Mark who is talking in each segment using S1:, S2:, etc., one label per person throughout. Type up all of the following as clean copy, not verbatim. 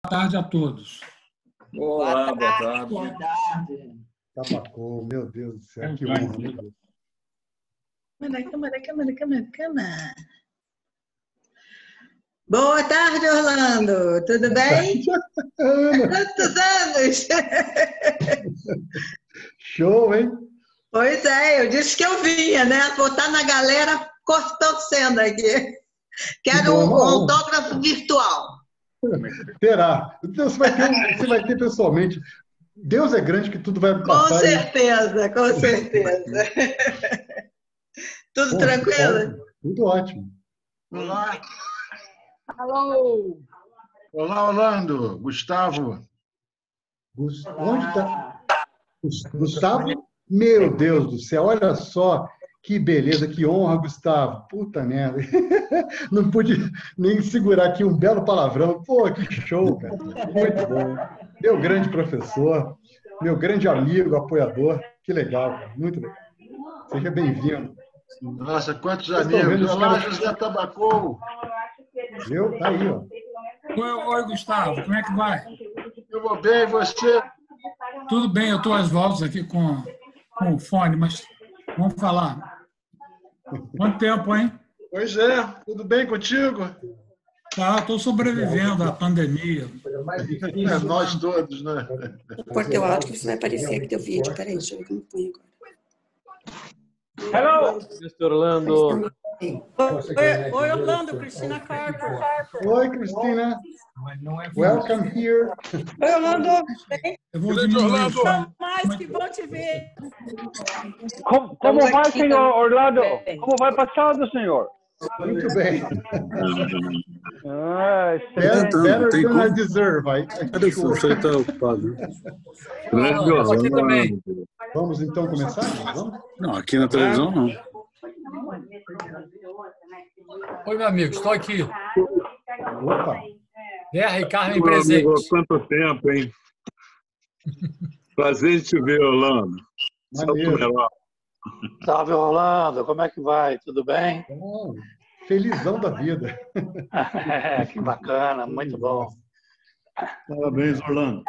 S1: tarde a todos.
S2: Olá, boa tarde.
S3: Boa tarde.
S4: Tabacou, meu Deus do céu, que honra, meu Deus.
S3: Câmara. Boa tarde, Orlando. Tudo bem? Quantos anos?
S4: Show, hein?
S3: Pois é, eu disse que eu vinha, né? Vou estar na galera torcendo aqui. Quero um autógrafo virtual.
S4: Terá. Então, você vai ter pessoalmente. Deus é grande que tudo vai passar.
S3: Com certeza, com certeza. Tudo tranquilo?
S4: Tudo ótimo.
S2: Olá.
S5: Alô!
S2: Olá, Orlando. Gustavo.
S4: Onde está? Gustavo? Meu Deus do céu, olha só que beleza, que honra, Gustavo. Puta merda. Não pude nem segurar aqui um belo palavrão. Pô, que show, cara. Muito bom. Meu grande professor, meu grande amigo, apoiador. Que legal, cara. Muito legal. Seja bem-vindo.
S2: Nossa, quantos amigos. Olá, José Tabacou.
S4: Viu? Tá aí, ó.
S1: Oi, Gustavo, como é que vai?
S2: Eu vou bem, e você?
S1: Tudo bem, eu estou às voltas aqui com o fone, mas vamos falar. Quanto tempo, hein?
S2: Pois é, tudo bem contigo?
S1: Tá, estou sobrevivendo à pandemia.
S2: É, nós todos, né?
S5: Porque eu acho que você vai aparecer aqui teu vídeo. Peraí, deixa eu ver como põe agora.
S6: Hello, Mr. Orlando.
S5: Oi, Orlando, Cristina Carter.
S4: Oi, Cristina. Welcome here.
S5: Oi, Orlando.
S1: Eu vou diminuir o som.
S5: Mais que bom te ver.
S6: Como vai, senhor Orlando? Como vai passado, senhor?
S4: Muito bem.
S6: Excelente.
S4: Better than I deserve.
S7: Cadê o senhor? Está ocupado.
S1: Aqui também.
S4: Vamos então começar? Vamos?
S7: Não, aqui na televisão não.
S8: Oi, meu amigo, estou aqui.
S4: Opa.
S8: Guerra e Carmen
S7: Meu
S8: presente.
S7: amigo, há quanto tempo, hein? Prazer em te ver, Orlando.
S4: Maneiro.
S6: Salve, Orlando. Como é que vai? Tudo bem?
S4: Felizão da vida.
S6: Que bacana, muito bom.
S7: Parabéns, Orlando.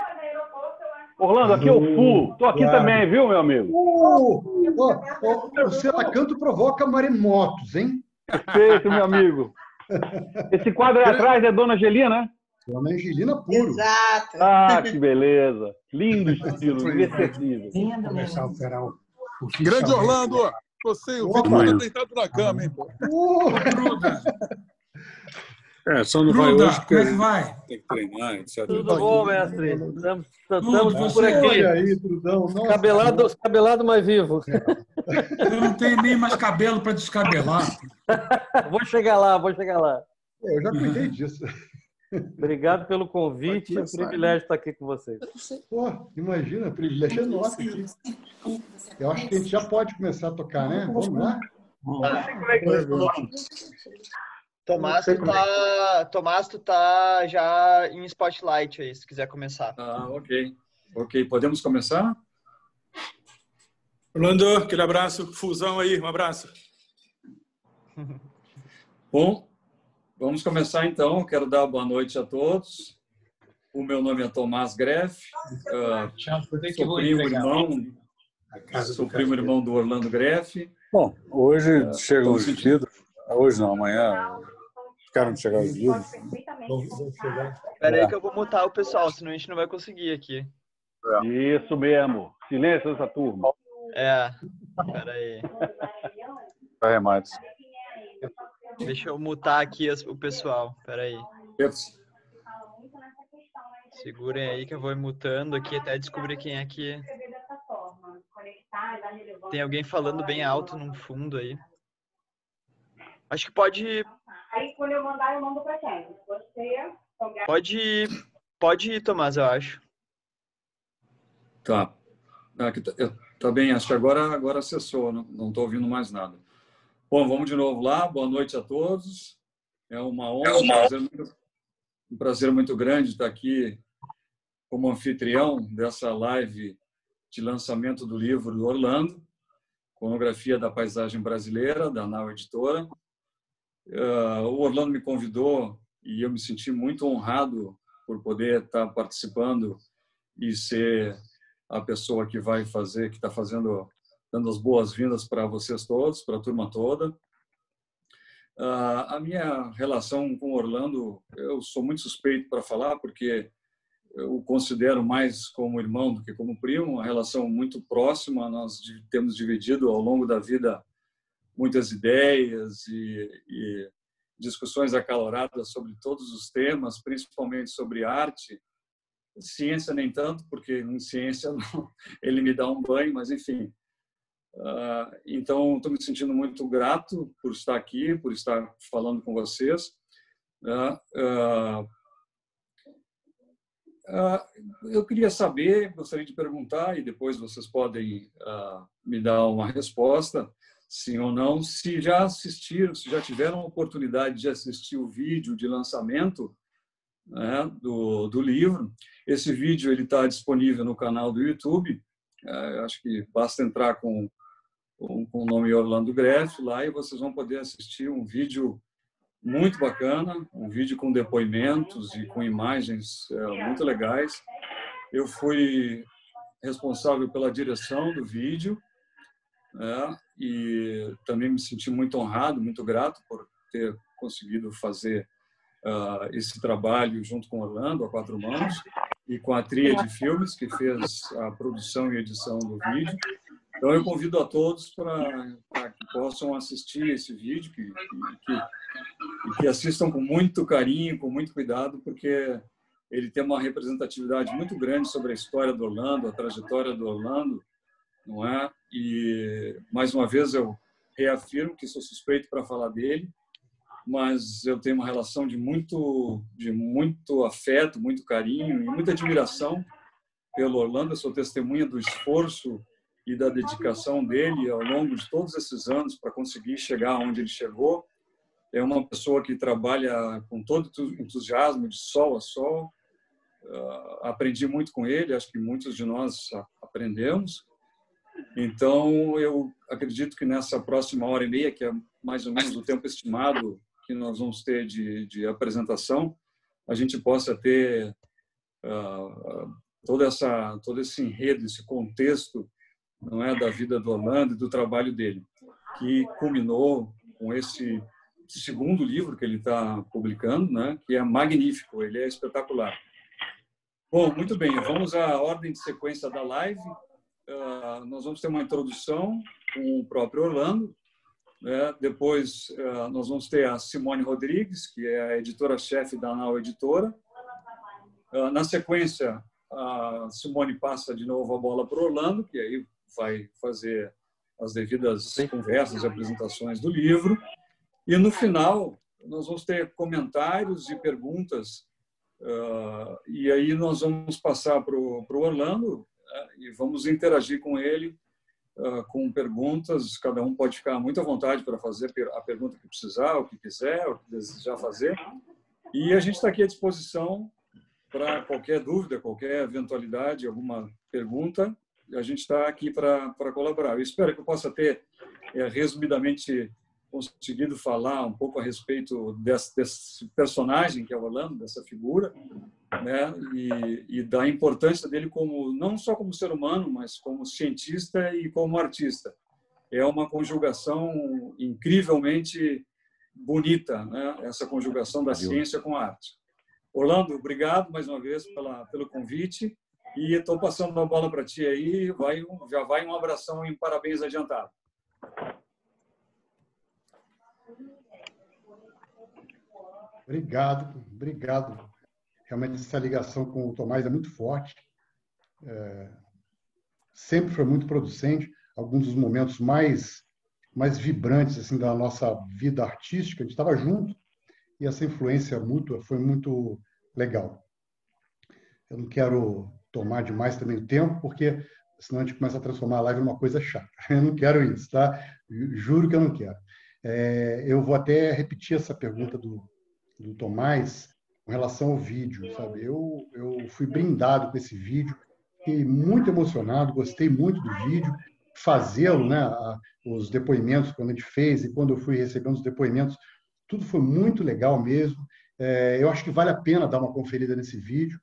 S6: Orlando, aqui é o Fu. Estou aqui também, viu, meu amigo?
S4: O Selacanto provoca maremotos, hein?
S6: Perfeito, meu amigo. Esse quadro aí atrás é Dona Angelina, né?
S4: Dona Angelina puro.
S3: Exato.
S6: Ah, que beleza. Lindo estilo, inesquecível.
S9: Grande Orlando, você e o Vitor estão deitados na cama, hein?
S7: Só não vai hoje
S1: Como é que
S7: porque
S1: vai?
S7: tem que treinar, etc.
S6: Tudo bom, mestre? Estamos por
S1: você?
S6: aqui.
S4: Olha aí, Trudão. Nossa.
S6: Cabelado, mas vivo.
S1: Eu não tenho nem mais cabelo para descabelar.
S6: Vou chegar lá.
S4: Eu já cuidei disso.
S6: Obrigado pelo convite. É um privilégio estar aqui com vocês.
S4: Pô, imagina, privilégio é nosso aqui. Eu acho que a gente já pode começar a tocar, né? Vamos lá?
S10: Tomás, tu tá já em Spotlight aí, se quiser começar.
S2: Ah, ok. Ok, podemos começar?
S9: Orlando, aquele abraço, fusão aí, um abraço.
S2: Bom, vamos começar então. Quero dar boa noite a todos. O meu nome é Tomás Greff, sou primo irmão do Orlando Greff.
S7: Bom, hoje chegam os vidros. Hoje não, amanhã ficaram de chegar os vidros.
S10: Espera aí que eu vou mutar o pessoal, senão a gente não vai conseguir aqui.
S6: Isso mesmo. Silêncio essa turma.
S10: Espera aí.
S7: Matos.
S10: Deixa eu mutar aqui o pessoal. Espera aí. Segurem aí que eu vou mutando aqui até descobrir quem é que... Tem alguém falando bem alto no fundo aí. Acho que pode...
S11: Aí quando eu mandar, eu mando pra quem? Você...
S10: Pode ir, Tomás, eu acho.
S2: Tá. Tá bem, acho que agora acessou, não estou ouvindo mais nada. Bom, vamos de novo lá. Boa noite a todos. É uma honra, um prazer muito grande estar aqui como anfitrião dessa live de lançamento do livro do Orlando, Conografia da Paisagem Brasileira, da Nau Editora. O Orlando me convidou e eu me senti muito honrado por poder estar participando e ser a pessoa que vai fazer, que está fazendo, dando as boas-vindas para vocês todos, para a turma toda. A minha relação com Orlando, eu sou muito suspeito para falar, porque eu o considero mais como irmão do que como primo, uma relação muito próxima. Nós temos dividido ao longo da vida muitas ideias e discussões acaloradas sobre todos os temas, principalmente sobre arte. Ciência nem tanto, porque em ciência não, ele me dá um banho, mas enfim. Então, estou me sentindo muito grato por estar aqui, por estar falando com vocês. Eu queria saber, gostaria de perguntar, e depois vocês podem me dar uma resposta, sim ou não, se já assistiram, se já tiveram a oportunidade de assistir o vídeo de lançamento, né, do livro. Esse vídeo está disponível no canal do YouTube. Acho que basta entrar com o nome Orlando Greff lá e vocês vão poder assistir um vídeo muito bacana, um vídeo com depoimentos e com imagens muito legais. Eu fui responsável pela direção do vídeo, e também me senti muito honrado, muito grato por ter conseguido fazer esse trabalho junto com Orlando, a quatro mãos, e com a Tríade Filmes, que fez a produção e edição do vídeo. Então, eu convido a todos para que possam assistir esse vídeo, que assistam com muito carinho, com muito cuidado, porque ele tem uma representatividade muito grande sobre a história do Orlando, a trajetória do Orlando, não é? E, mais uma vez, eu reafirmo que sou suspeito para falar dele, mas eu tenho uma relação de muito afeto, muito carinho e muita admiração pelo Orlando. Eu sou testemunha do esforço e da dedicação dele ao longo de todos esses anos para conseguir chegar onde ele chegou. É uma pessoa que trabalha com todo entusiasmo, de sol a sol. Aprendi muito com ele, acho que muitos de nós aprendemos. Então, eu acredito que nessa próxima hora e meia, que é mais ou menos o tempo estimado que nós vamos ter de apresentação, a gente possa ter todo esse enredo, esse contexto, não é, da vida do Orlando e do trabalho dele, que culminou com esse segundo livro que ele está publicando, né, que é magnífico, ele é espetacular. Bom, muito bem, vamos à ordem de sequência da live. Nós vamos ter uma introdução com o próprio Orlando, né? Depois nós vamos ter a Simone Rodrigues, que é a editora-chefe da Anal Editora. Na sequência, a Simone passa de novo a bola para o Orlando, que aí vai fazer as devidas conversas e apresentações do livro. E no final, nós vamos ter comentários e perguntas, e aí nós vamos passar para o Orlando e vamos interagir com ele com perguntas. Cada um pode ficar muito à vontade para fazer a pergunta que precisar, o que quiser, o que desejar fazer. E a gente está aqui à disposição para qualquer dúvida, qualquer eventualidade, alguma pergunta. A gente está aqui para colaborar. Eu espero que eu possa ter, resumidamente, conseguido falar um pouco a respeito desse personagem que é o Orlando, dessa figura, né, e da importância dele como não só como ser humano, mas como cientista e como artista. É uma conjugação incrivelmente bonita, né, essa conjugação da ciência com a arte. Orlando, obrigado mais uma vez pelo convite e estou passando a bola para ti aí. Já vai um abração e um parabéns adiantado.
S4: Obrigado. Realmente essa ligação com o Tomás é muito forte. Sempre foi muito producente. Alguns dos momentos mais vibrantes assim da nossa vida artística, a gente estava junto e essa influência mútua foi muito legal. Eu não quero tomar demais também o tempo, porque senão a gente começa a transformar a live numa coisa chata. Eu não quero isso, tá? Juro que eu não quero. Eu vou até repetir essa pergunta do Tomás com relação ao vídeo, sabe? Eu fui brindado com esse vídeo, fiquei muito emocionado, gostei muito do vídeo, fazê-lo, né? Os depoimentos quando a gente fez e quando eu fui recebendo os depoimentos, tudo foi muito legal mesmo. Eu acho que vale a pena dar uma conferida nesse vídeo.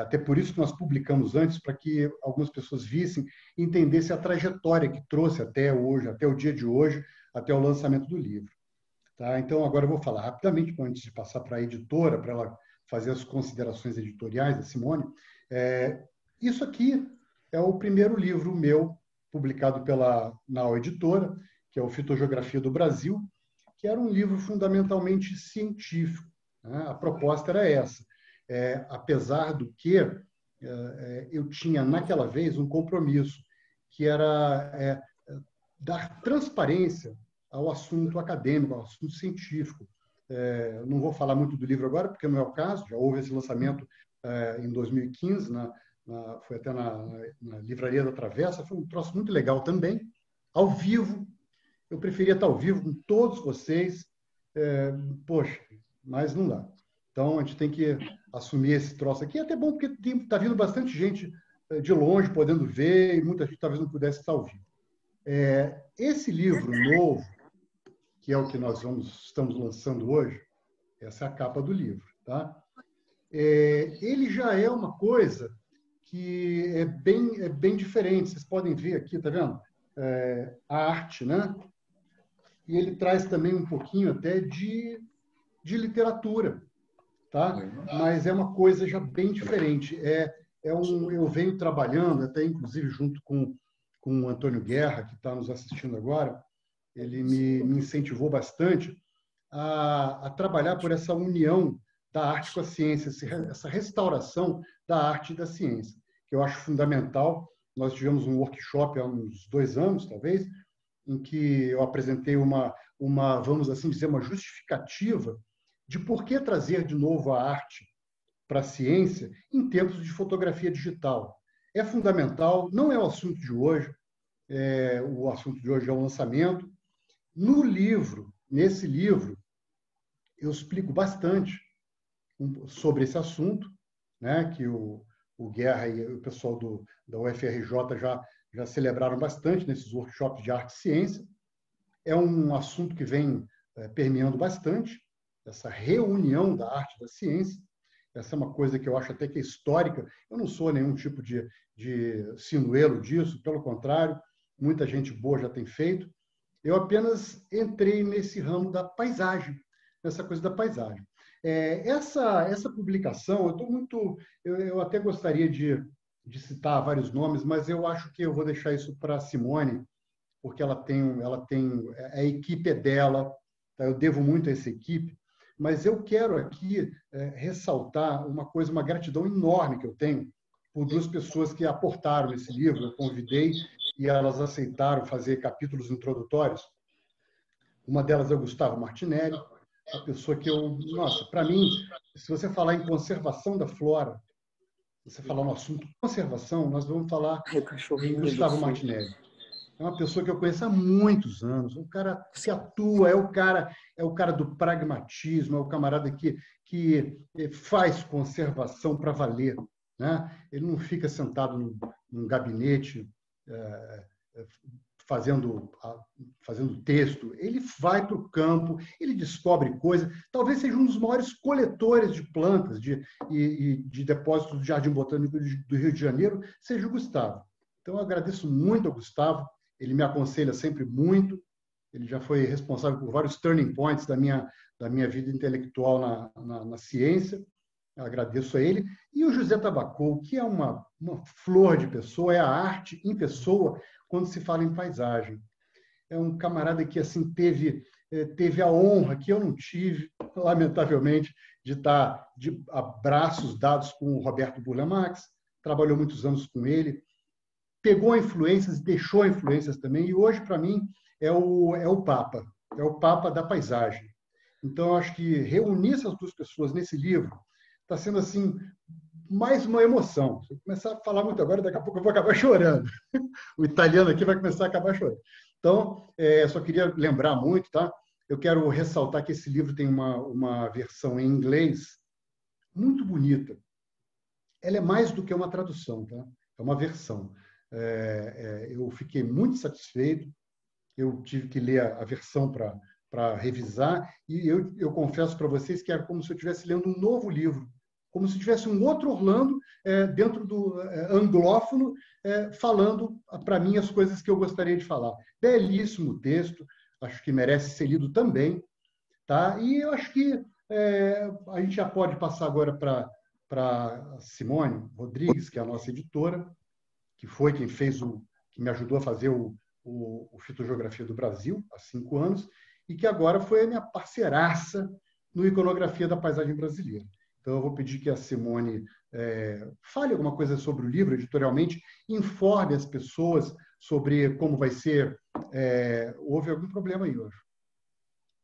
S4: Até por isso que nós publicamos antes, para que algumas pessoas vissem e entendessem a trajetória que trouxe até hoje, até o dia de hoje, até o lançamento do livro. Tá? Então, agora eu vou falar rapidamente, antes de passar para a editora, para ela fazer as considerações editoriais da Simone. Isso aqui é o primeiro livro meu, publicado pela Nau Editora, que é o Fitogeografia do Brasil, que era um livro fundamentalmente científico. Né? A proposta era essa. Apesar do que eu tinha, naquela vez, um compromisso, que era dar transparência ao assunto acadêmico, ao assunto científico. Não vou falar muito do livro agora, porque não é o caso, já houve esse lançamento em 2015, foi até na Livraria da Travessa, foi um troço muito legal também, ao vivo. Eu preferia estar ao vivo com todos vocês, poxa, mas não dá. Então, a gente tem que assumir esse troço aqui. É até bom, porque está vindo bastante gente de longe podendo ver e muita gente talvez não pudesse estar ao vivo. Esse livro novo, que é o que nós estamos lançando hoje, essa é a capa do livro. Tá? Ele já é uma coisa que é bem diferente. Vocês podem ver aqui, tá vendo? A arte, né? E ele traz também um pouquinho até de literatura. Tá? Mas é uma coisa já bem diferente. Eu venho trabalhando, até inclusive junto com o Antônio Guerra, que está nos assistindo agora, ele me incentivou bastante a trabalhar por essa união da arte com a ciência, essa restauração da arte e da ciência, que eu acho fundamental. Nós tivemos um workshop há uns 2 anos, talvez, em que eu apresentei vamos assim dizer, uma justificativa de por que trazer de novo a arte para a ciência em tempos de fotografia digital. É fundamental, não é o assunto de hoje, o assunto de hoje é o lançamento. Nesse livro, eu explico bastante sobre esse assunto, né, que o Guerra e o pessoal da UFRJ já celebraram bastante nesses workshops de arte e ciência. É um assunto que vem permeando bastante, essa reunião da arte e da ciência. Essa é uma coisa que eu acho até que é histórica. Eu não sou nenhum tipo de sinuelo disso, pelo contrário, muita gente boa já tem feito. Eu apenas entrei nesse ramo da paisagem, nessa coisa da paisagem. Essa publicação, eu até gostaria de citar vários nomes, mas eu acho que eu vou deixar isso para a Simone, porque ela tem a equipe dela, tá? Eu devo muito a essa equipe. Mas eu quero aqui ressaltar uma gratidão enorme que eu tenho por 2 pessoas que aportaram esse livro. Eu convidei e elas aceitaram fazer capítulos introdutórios. Uma delas é o Gustavo Martinelli, uma pessoa que para mim, se você falar em conservação da flora, se você falar no assunto conservação, nós vamos falar em Gustavo Martinelli. É uma pessoa que eu conheço há muitos anos, um cara que atua, é o cara do pragmatismo, é o camarada que faz conservação para valer. Né? Ele não fica sentado num gabinete fazendo texto, ele vai para o campo, ele descobre coisas, talvez seja um dos maiores coletores de plantas e de depósitos do Jardim Botânico do Rio de Janeiro, seja o Gustavo. Então, eu agradeço muito ao Gustavo. Ele me aconselha sempre muito. Ele já foi responsável por vários turning points da minha vida intelectual na ciência. Eu agradeço a ele. E o José Tabacou, que é uma flor de pessoa, é a arte em pessoa quando se fala em paisagem. É um camarada que assim teve a honra, que eu não tive, lamentavelmente, de estar de abraços dados com o Roberto Burle Marx. Trabalhou muitos anos com ele. Pegou influências, deixou influências também, e hoje, para mim, é o Papa da paisagem. Então, eu acho que reunir essas 2 pessoas nesse livro está sendo, assim, mais uma emoção. Se eu começar a falar muito agora, daqui a pouco eu vou acabar chorando. O italiano aqui vai começar a acabar chorando. Então, só queria lembrar muito, tá? Eu quero ressaltar que esse livro tem uma versão em inglês muito bonita. Ela é mais do que uma tradução, tá? É uma versão. Eu fiquei muito satisfeito. Eu tive que ler a versão para para revisar, e eu confesso para vocês que era como se eu estivesse lendo um novo livro, como se tivesse um outro Orlando dentro do anglófono, falando para mim as coisas que eu gostaria de falar. Belíssimo texto, acho que merece ser lido também, tá? E eu acho que a gente já pode passar agora para Simone Rodrigues, que é a nossa editora, que foi quem que me ajudou a fazer o Fitogeografia do Brasil há 5 anos, e que agora foi a minha parceiraça no Iconografia da Paisagem Brasileira. Então, eu vou pedir que a Simone fale alguma coisa sobre o livro, editorialmente, informe as pessoas sobre como vai ser. Houve algum problema aí hoje?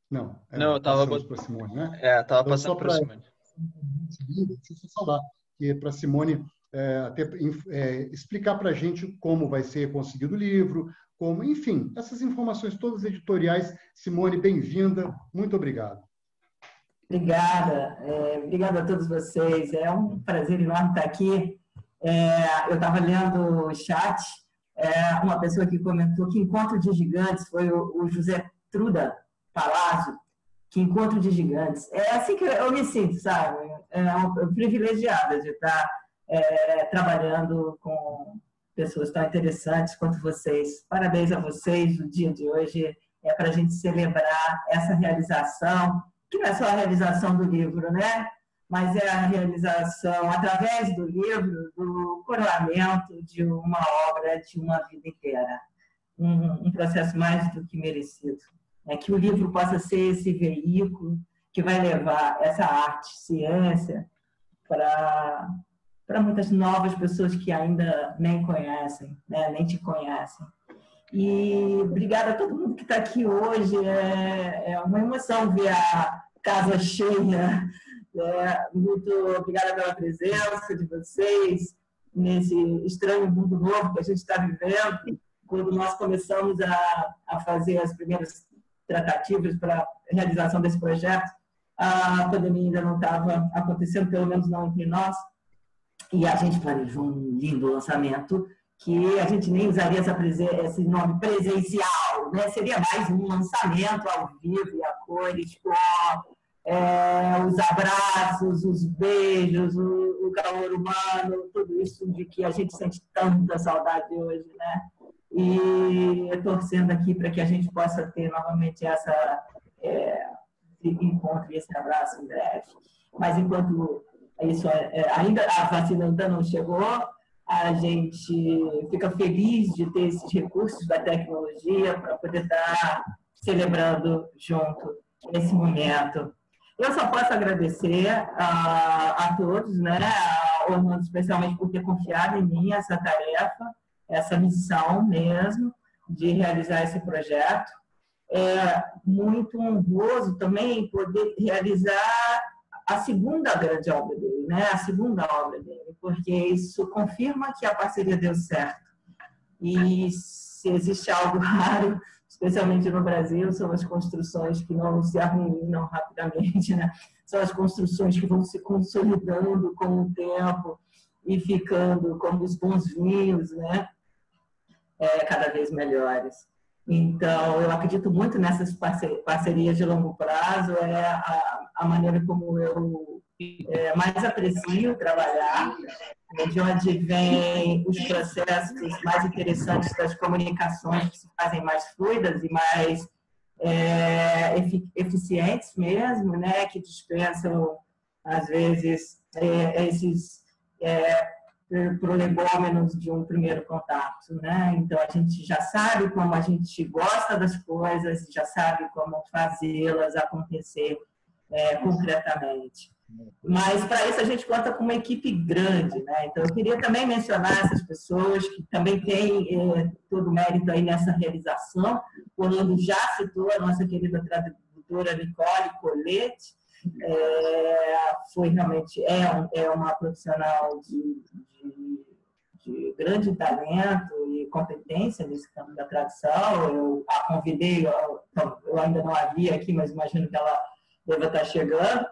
S4: Não,
S10: eu estava
S4: para Simone, né?
S10: Estava passando para a Simone.
S4: Deixa eu só falar, que para a Simone explicar para a gente como vai ser conseguido o livro, enfim, essas informações todas editoriais. Simone, bem-vinda, muito obrigado.
S12: Obrigada, obrigada a todos vocês. É um prazer enorme estar aqui. Eu estava lendo o chat, uma pessoa que comentou que Encontro de Gigantes foi o José Truda Palazzo, que Encontro de Gigantes. É assim que eu me sinto, sabe? Privilegiada de estar trabalhando com pessoas tão interessantes quanto vocês. Parabéns a vocês. O dia de hoje é para a gente celebrar essa realização, que não é só a realização do livro, né? Mas é a realização, através do livro, do coroamento de uma obra de uma vida inteira. Um processo mais do que merecido. Que o livro possa ser esse veículo que vai levar essa arte, ciência, para muitas novas pessoas que ainda nem conhecem, né? Nem te conhecem. E obrigada a todo mundo que está aqui hoje. É uma emoção ver a casa cheia. Muito obrigada pela presença de vocês nesse estranho mundo novo que a gente está vivendo. Quando nós começamos a fazer as primeiras tratativas para a realização desse projeto, a pandemia ainda não estava acontecendo, pelo menos não entre nós. E a gente planejou um lindo lançamento que a gente nem usaria esse nome presencial, né? Seria mais um lançamento ao vivo e a cores, com os abraços, os beijos, o calor humano, tudo isso de que a gente sente tanta saudade hoje, né? E torcendo aqui para que a gente possa ter novamente esse encontro e esse abraço em breve. Mas enquanto isso a vacina ainda não chegou, a gente fica feliz de ter esses recursos da tecnologia para poder estar celebrando junto esse momento. Eu só posso agradecer a todos, né? A Orlando especialmente por ter confiado em mim essa tarefa, essa missão mesmo de realizar esse projeto. É muito honroso também poder realizar a segunda grande obra dele, né? A segunda obra dele, porque isso confirma que a parceria deu certo. E se existe algo raro, especialmente no Brasil, são as construções que não se arruinam rapidamente, né? São as construções que vão se consolidando com o tempo e ficando como os bons vinhos, né? Cada vez melhores. Então, eu acredito muito nessas parcerias de longo prazo, a maneira como eu mais aprecio trabalhar, de onde vêm os processos mais interessantes das comunicações que se fazem mais fluidas e mais eficientes mesmo, né, que dispensam, às vezes, esses prolegômenos de um primeiro contato, né? Então, a gente já sabe como a gente gosta das coisas, já sabe como fazê-las acontecer concretamente. Mas, para isso, a gente conta com uma equipe grande, né? Então, eu queria também mencionar essas pessoas que também têm todo o mérito aí nessa realização. O Orlando já citou a nossa querida tradutora Nicole Colette, foi realmente uma profissional de grande talento e competência nesse campo da tradução. Eu a convidei, eu ainda não a vi aqui, mas imagino que ela deva estar chegando.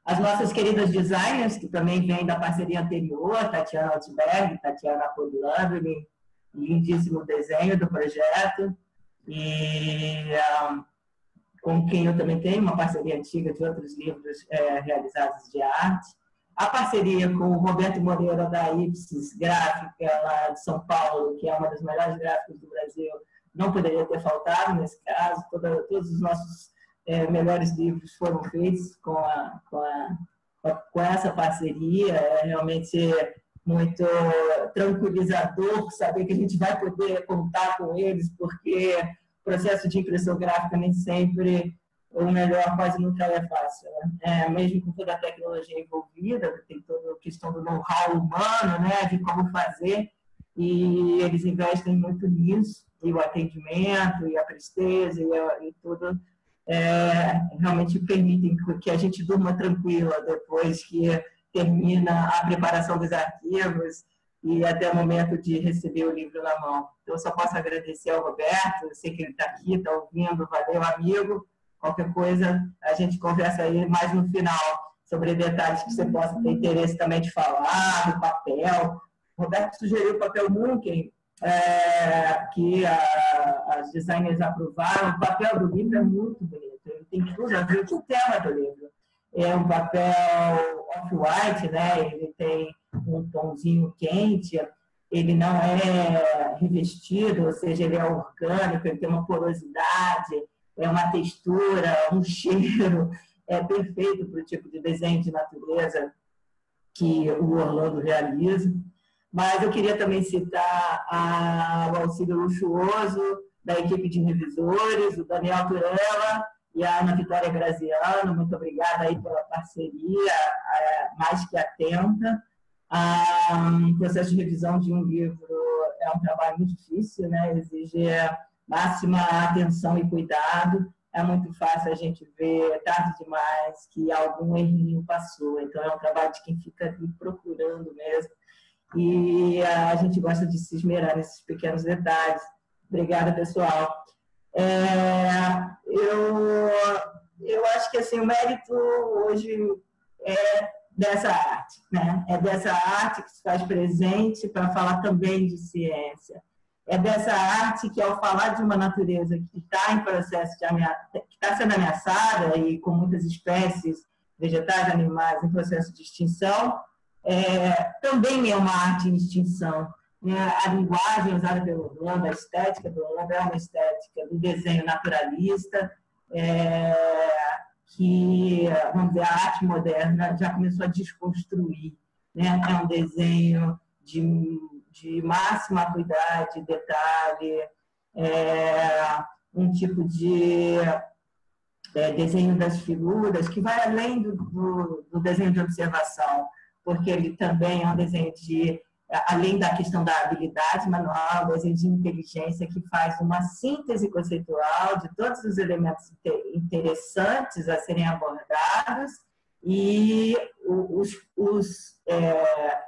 S12: As nossas queridas designers, que também vêm da parceria anterior, Tatiana Altberg, Tatiana Podlando, lindíssimo desenho do projeto. E com quem eu também tenho uma parceria antiga de outros livros realizados de arte. A parceria com o Roberto Moreira, da Ipsis Gráfica, lá de São Paulo, que é uma das melhores gráficas do Brasil, não poderia ter faltado nesse caso. Todos os nossos melhores livros foram feitos com essa parceria. É realmente muito tranquilizador saber que a gente vai poder contar com eles, porque o processo de impressão gráfica nem sempre, ou melhor, quase nunca é fácil, né? Mesmo com toda a tecnologia envolvida, tem toda a questão do know-how humano, né, de como fazer, e eles investem muito nisso, e o atendimento, e a presteza, e tudo, realmente permitem que a gente durma tranquila depois que termina a preparação dos arquivos e até o momento de receber o livro na mão. Então, eu só posso agradecer ao Roberto, eu sei que ele está aqui, está ouvindo, valeu, amigo. Qualquer coisa, a gente conversa aí mais no final sobre detalhes que você possa ter interesse também de falar, do papel. O Roberto sugeriu o papel Munken, que as designers aprovaram. O papel do livro é muito bonito, ele tem tudo a ver com o tema do livro. É um papel off-white, né? Ele tem um tomzinho quente, ele não é revestido, ou seja, ele é orgânico, ele tem uma porosidade, é uma textura, um cheiro, é perfeito para o tipo de desenho de natureza que o Orlando realiza. Mas eu queria também citar o auxílio luxuoso da equipe de revisores, o Daniel Turella e a Ana Vitória Graziano. Muito obrigada aí pela parceria, mais que atenta. O processo de revisão de um livro é um trabalho muito difícil, né? Exige máxima atenção e cuidado. É muito fácil a gente ver, tarde demais, que algum errinho passou. Então, é um trabalho de quem fica ali procurando mesmo. E a gente gosta de se esmerar nesses pequenos detalhes. Obrigada, pessoal. Eu acho que assim, o mérito hoje é dessa arte, né? É dessa arte que se faz presente para falar também de ciência. É dessa arte que, ao falar de uma natureza que está em processo de que está sendo ameaçada e com muitas espécies vegetais, animais em processo de extinção, também é uma arte em extinção. A linguagem usada pelo Orlando, a estética do Orlando é uma estética do desenho naturalista, que, vamos dizer, a arte moderna já começou a desconstruir, né? É um desenho de máxima cuidado, detalhe, um tipo de desenho das figuras que vai além do desenho de observação, porque ele também é um desenho além da questão da habilidade manual, desenho de inteligência que faz uma síntese conceitual de todos os elementos interessantes a serem abordados e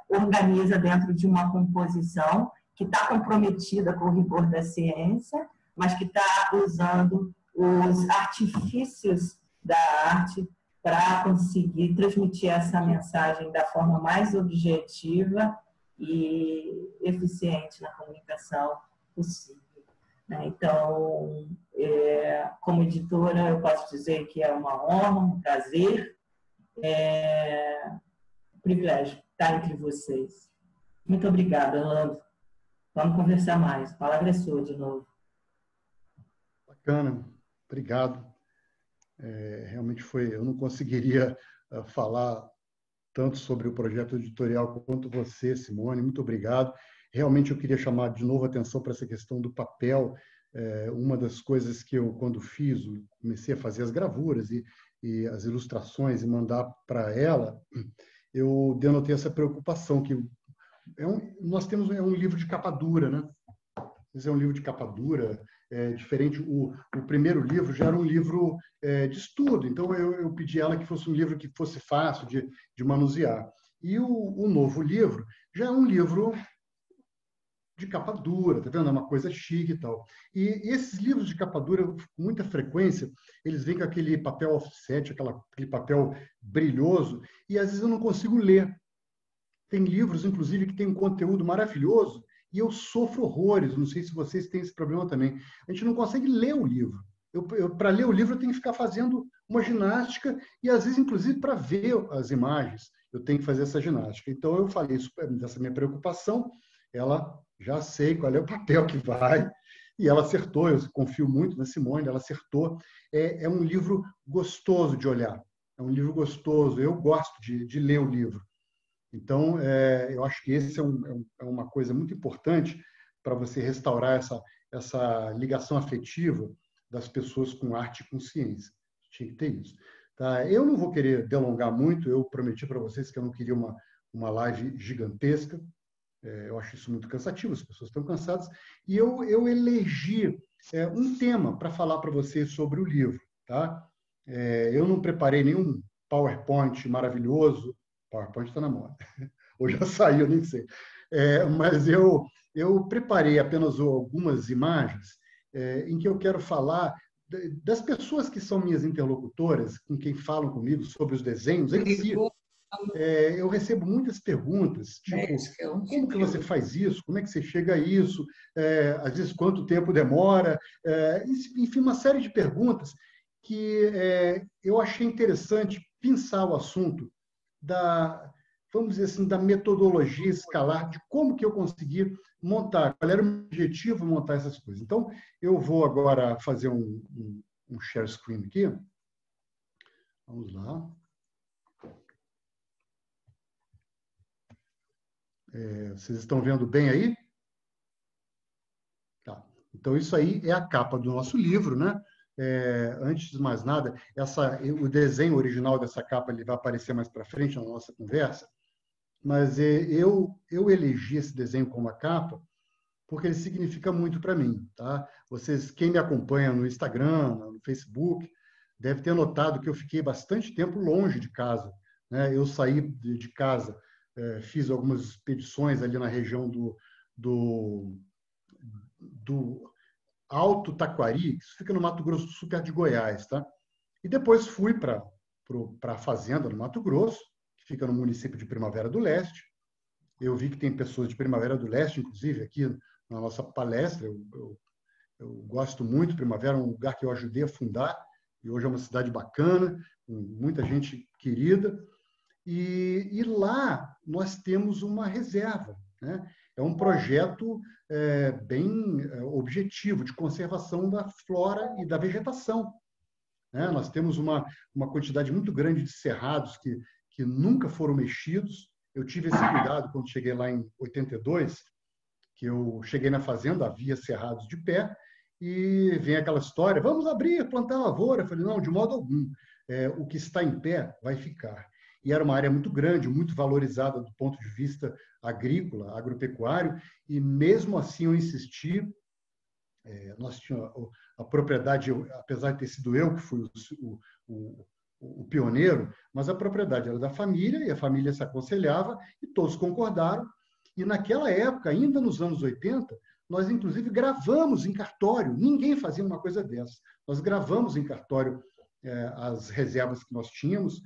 S12: organiza dentro de uma composição que está comprometida com o rigor da ciência, mas que está usando os artifícios da arte para conseguir transmitir essa mensagem da forma mais objetiva e eficiente na comunicação possível. Então, como editora, eu posso dizer que é uma honra, um prazer, um privilégio estar entre vocês. Muito obrigada, Orlando. Vamos conversar mais. A palavra é sua de novo.
S4: Bacana, obrigado. Realmente eu não conseguiria falar tanto sobre o projeto editorial quanto você, Simone. Muito obrigado. Realmente eu queria chamar de novo a atenção para essa questão do papel. Uma das coisas que eu, quando comecei a fazer as gravuras e as ilustrações e mandar para ela, eu denotei essa preocupação que nós temos um livro de capa dura, né? Esse é um livro de capa dura, diferente. O primeiro livro já era um livro de estudo, então eu pedi a ela que fosse um livro que fosse fácil de manusear. E o novo livro já é um livro de capa dura, tá vendo? É uma coisa chique e tal. E esses livros de capa dura, com muita frequência, eles vêm com aquele papel offset, aquele papel brilhoso, e às vezes eu não consigo ler. Tem livros, inclusive, que têm um conteúdo maravilhoso, e eu sofro horrores. Não sei se vocês têm esse problema também. A gente não consegue ler o livro. para ler o livro, eu tenho que ficar fazendo uma ginástica e, às vezes, inclusive, para ver as imagens, eu tenho que fazer essa ginástica. Então, eu falei isso, dessa minha preocupação, ela já sei qual é o papel que vai, e ela acertou, eu confio muito na Simone, ela acertou. É um livro gostoso de olhar, é um livro gostoso, eu gosto de ler o livro. Então, eu acho que esse é uma coisa muito importante para você restaurar essa ligação afetiva das pessoas com arte e com ciência. Tinha que ter isso. Tá? Eu não vou querer delongar muito, eu prometi para vocês que eu não queria uma live gigantesca, eu acho isso muito cansativo, as pessoas estão cansadas, e eu elegi um tema para falar para vocês sobre o livro. Tá? Eu não preparei nenhum PowerPoint maravilhoso, PowerPoint está na moda, ou já saiu, nem sei, mas eu preparei apenas algumas imagens em que eu quero falar das pessoas que são minhas interlocutoras, com quem falam comigo sobre os desenhos em si. Eu recebo muitas perguntas, tipo, como que você faz isso? Como é que você chega a isso? Às vezes, quanto tempo demora? Enfim, uma série de perguntas que eu achei interessante pensar o assunto vamos dizer assim, da metodologia escalar, de como que eu consegui montar, qual era o objetivo de montar essas coisas. Então, eu vou agora fazer um share screen aqui. Vamos lá. Vocês estão vendo bem aí? Tá. Então, isso aí é a capa do nosso livro, né? Antes de mais nada, o desenho original dessa capa ele vai aparecer mais para frente na nossa conversa, mas eu elegi esse desenho como a capa porque ele significa muito para mim. Tá? Quem me acompanha no Instagram, no Facebook, deve ter notado que eu fiquei bastante tempo longe de casa. Né? Eu saí de casa, fiz algumas expedições ali na região do Alto Taquari, isso fica no Mato Grosso do Sul, perto de Goiás, tá? E depois fui para a fazenda no Mato Grosso, que fica no município de Primavera do Leste. Eu vi que tem pessoas de Primavera do Leste, inclusive, aqui na nossa palestra. Eu gosto muito de Primavera, é um lugar que eu ajudei a fundar, e hoje é uma cidade bacana, com muita gente querida. E lá nós temos uma reserva, né? É um projeto bem objetivo de conservação da flora e da vegetação. Né? Nós temos uma quantidade muito grande de cerrados que nunca foram mexidos. Eu tive esse cuidado quando cheguei lá em 82, que eu cheguei na fazenda, havia cerrados de pé, e vem aquela história, vamos abrir, plantar lavoura. Eu falei, não, de modo algum. O que está em pé vai ficar. E era uma área muito grande, muito valorizada do ponto de vista agrícola, agropecuário, e mesmo assim eu insisti. Nós tínhamos a propriedade, apesar de ter sido eu que fui o pioneiro, mas a propriedade era da família, e a família se aconselhava, e todos concordaram. E naquela época, ainda nos anos 80, nós inclusive gravamos em cartório, ninguém fazia uma coisa dessa. Nós gravamos em cartório as reservas que nós tínhamos,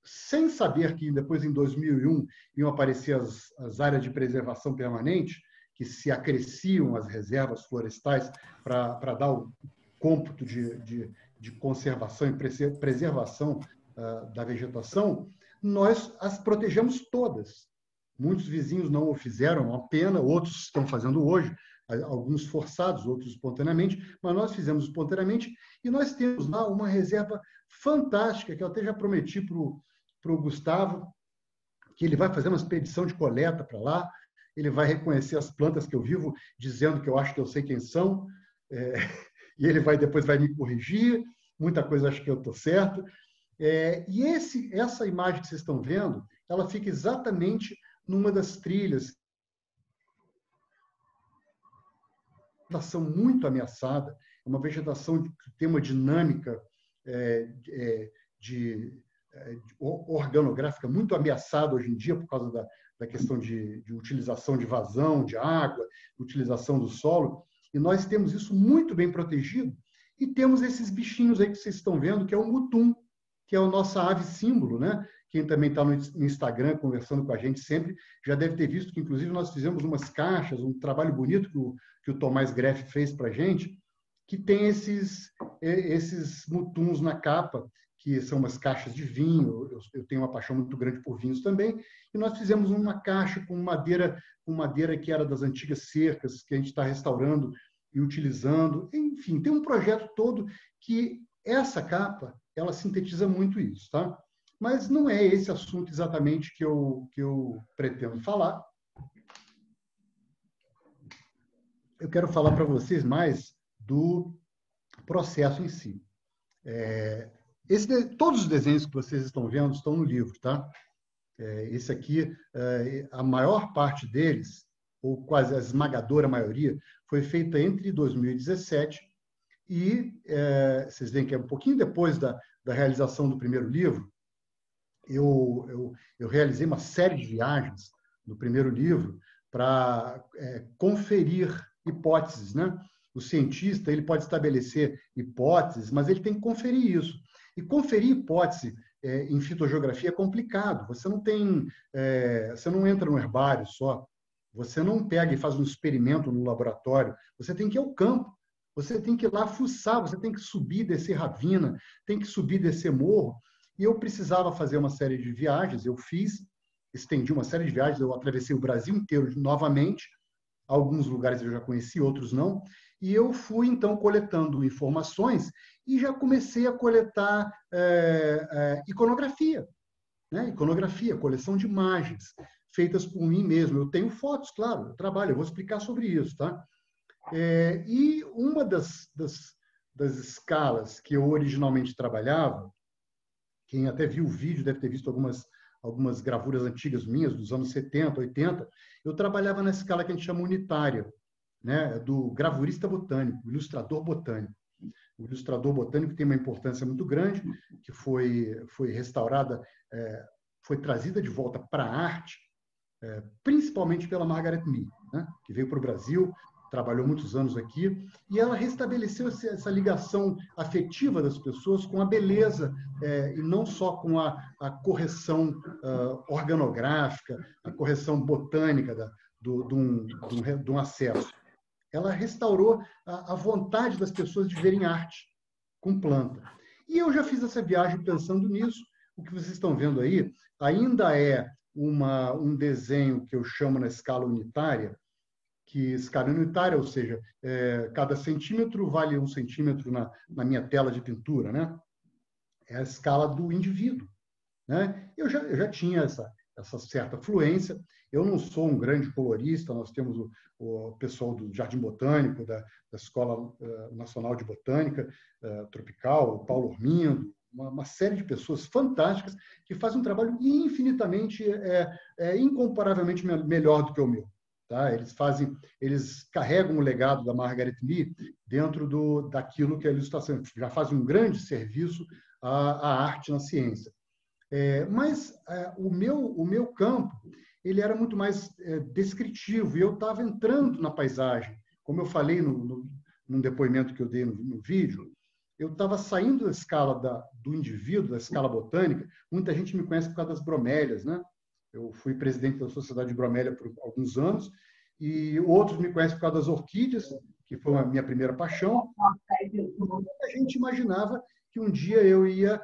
S4: sem saber que depois, em 2001, iam aparecer as áreas de preservação permanente, que se acresciam as reservas florestais para dar o cômputo de conservação e preservação da vegetação, nós as protegemos todas. Muitos vizinhos não o fizeram, uma pena, outros estão fazendo hoje, alguns forçados, outros espontaneamente, mas nós fizemos espontaneamente, e nós temos lá uma reserva fantástica, que eu até já prometi para o Gustavo, que ele vai fazer uma expedição de coleta para lá, ele vai reconhecer as plantas que eu vivo, dizendo que eu acho que eu sei quem são, e ele depois vai me corrigir, muita coisa acho que eu estou certo. E essa imagem que vocês estão vendo, ela fica exatamente numa das trilhas. Vegetação muito ameaçada, é uma vegetação que tem uma dinâmica organográfica muito ameaçada hoje em dia por causa da questão de utilização de vazão de água, utilização do solo, e nós temos isso muito bem protegido, e temos esses bichinhos aí que vocês estão vendo, que é o mutum, que é a nossa ave símbolo, né? Quem também está no Instagram conversando com a gente sempre, já deve ter visto que, inclusive, nós fizemos umas caixas, um trabalho bonito que o Tomás Greff fez para a gente, que tem esses mutuns na capa, que são umas caixas de vinho. Eu tenho uma paixão muito grande por vinhos também, e nós fizemos uma caixa com madeira que era das antigas cercas, que a gente está restaurando e utilizando. Enfim, tem um projeto todo que essa capa, ela sintetiza muito isso, tá? Mas não é esse assunto exatamente que eu pretendo falar. Eu quero falar para vocês mais do processo em si. Todos os desenhos que vocês estão vendo estão no livro, tá? Esse aqui, a maior parte deles, ou quase a esmagadora maioria, foi feita entre 2017 e vocês veem que é um pouquinho depois da realização do primeiro livro. Eu realizei uma série de viagens no primeiro livro para conferir hipóteses, né? O cientista ele pode estabelecer hipóteses, mas ele tem que conferir isso. E conferir hipótese em fitogeografia é complicado. Você não entra no herbário só. Você não pega e faz um experimento no laboratório. Você tem que ir ao campo. Você tem que ir lá fuçar. Você tem que subir, descer ravina, tem que subir, descer morro. E eu precisava fazer uma série de viagens. Eu estendi uma série de viagens. Eu atravessei o Brasil inteiro novamente. Alguns lugares eu já conheci, outros não. E eu fui, então, coletando informações e já comecei a coletar iconografia. Né? Iconografia, coleção de imagens feitas por mim mesmo. Eu tenho fotos, claro, eu trabalho, eu vou explicar sobre isso. Tá? E uma das escalas que eu originalmente trabalhava, quem até viu o vídeo deve ter visto algumas gravuras antigas minhas, dos anos 70, 80, eu trabalhava na escala que a gente chama unitária, né, do gravurista botânico, ilustrador botânico. O ilustrador botânico tem uma importância muito grande, que foi restaurada, foi trazida de volta para a arte, principalmente pela Margaret Mee, né, que veio para o Brasil, trabalhou muitos anos aqui, e ela restabeleceu essa ligação afetiva das pessoas com a beleza, e não só com a correção organográfica, a correção botânica de um acesso. Ela restaurou a vontade das pessoas de verem arte com planta. E eu já fiz essa viagem pensando nisso. O que vocês estão vendo aí ainda é um desenho que eu chamo na escala unitária, ou seja, cada centímetro vale 1 centímetro na minha tela de pintura, né? É a escala do indivíduo, né? Eu já tinha essa certa fluência. Eu não sou um grande colorista, nós temos o pessoal do Jardim Botânico, da Escola Nacional de Botânica Tropical, o Paulo Ormindo, uma série de pessoas fantásticas que fazem um trabalho infinitamente, incomparavelmente melhor do que o meu. Tá? Eles carregam o legado da Margaret Mee dentro daquilo que é a ilustração. Já fazem um grande serviço à arte na ciência. Mas o meu campo ele era muito mais descritivo, e eu estava entrando na paisagem. Como eu falei num depoimento que eu dei no vídeo, eu estava saindo da escala do indivíduo, da escala botânica. Muita gente me conhece por causa das bromélias, né? Eu fui presidente da Sociedade de Bromélia por alguns anos, e outros me conhecem por causa das orquídeas, que foi a minha primeira paixão. A gente imaginava que um dia eu ia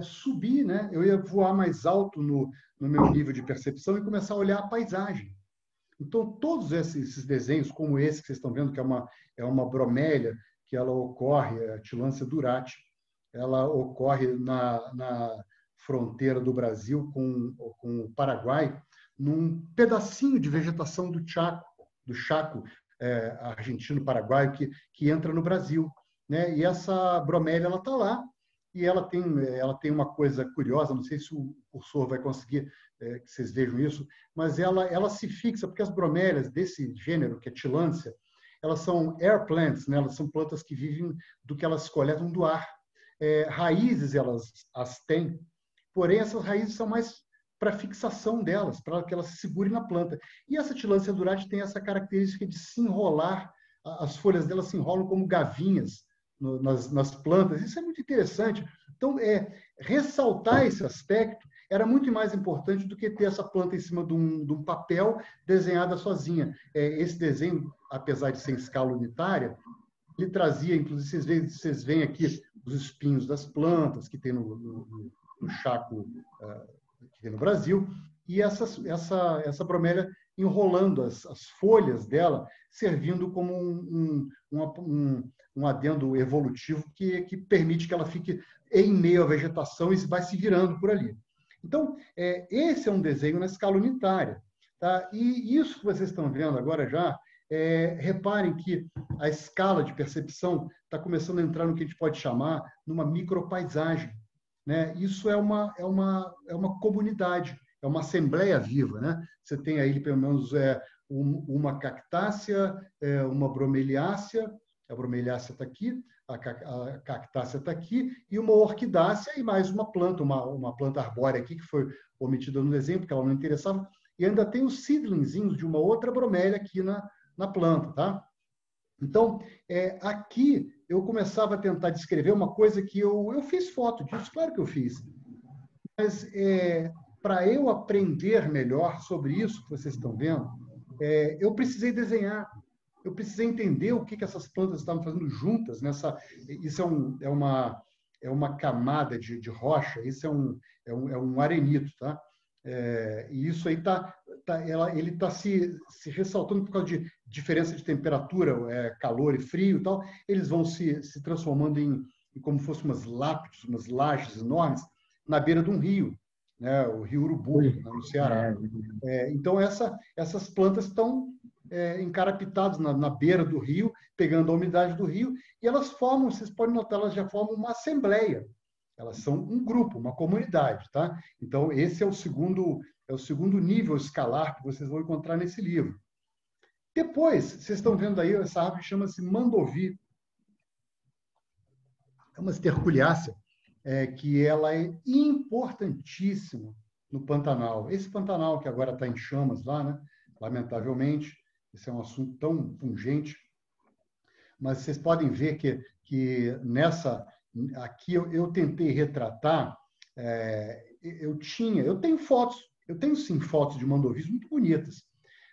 S4: subir, né? Eu ia voar mais alto no meu nível de percepção e começar a olhar a paisagem. Então, todos esses desenhos, como esse que vocês estão vendo, que é uma bromélia, que ela ocorre, a Tillandsia durati, ela ocorre na fronteira do Brasil com o Paraguai, num pedacinho de vegetação do Chaco argentino-paraguaio que entra no Brasil, né? E essa bromélia ela está lá, e ela tem uma coisa curiosa, não sei se o cursor vai conseguir que vocês vejam isso, mas ela se fixa, porque as bromélias desse gênero, que é Tillandsia, elas são air plants, né? Elas são plantas que vivem do que elas coletam do ar. Raízes elas as têm, porém essas raízes são mais para fixação delas, para que elas se segurem na planta. E essa Tillandsia durati tem essa característica de se enrolar, as folhas delas se enrolam como gavinhas nas plantas. Isso é muito interessante. Então, ressaltar esse aspecto era muito mais importante do que ter essa planta em cima de um papel desenhada sozinha. Esse desenho, apesar de ser em escala unitária, Ele trazia, inclusive, vocês veem aqui os espinhos das plantas que tem no Chaco aqui no Brasil, e essa bromélia enrolando as folhas dela, servindo como um adendo evolutivo que permite que ela fique em meio à vegetação e vai se virando por ali. Então, esse é um desenho na escala unitária. Tá? E isso que vocês estão vendo agora já, reparem que a escala de percepção está começando a entrar no que a gente pode chamar numa micropaisagem. Né? Isso é uma comunidade, é uma assembleia viva. Né? Você tem aí, pelo menos, uma cactácea, uma bromeliácea, a bromeliácea está aqui, a cactácea está aqui, e uma orquidácea e mais uma planta, uma planta arbórea aqui, que foi omitida no desenho, porque ela não interessava, e ainda tem os seedlingzinhos de uma outra bromélia aqui na planta. Tá? Então, aqui eu começava a tentar descrever uma coisa que eu fiz foto disso, claro que eu fiz, mas para eu aprender melhor sobre isso que vocês estão vendo, eu precisei desenhar. Eu precisei entender o que essas plantas estavam fazendo juntas. Isso é uma camada de rocha, isso é um arenito. Tá? E isso aí ele está se ressaltando por causa de diferença de temperatura, calor e frio e tal. Eles vão se transformando em como se fossem umas lápides, umas lajes enormes, na beira de um rio, né? O Rio Urubu, no Ceará. Então, essas plantas estão encarapitadas na beira do rio, pegando a umidade do rio, e elas formam, vocês podem notar, elas já formam uma assembleia. Elas são um grupo, uma comunidade. Tá? Então, esse é o segundo nível escalar que vocês vão encontrar nesse livro. Depois, vocês estão vendo aí, essa árvore chama-se mandovi. É uma esterculiácea, que ela é importantíssima no Pantanal. Esse Pantanal que agora está em chamas lá, né? Lamentavelmente, esse é um assunto tão pungente, mas vocês podem ver que aqui eu tentei retratar, eu tenho fotos, eu tenho sim fotos de mandovis muito bonitas,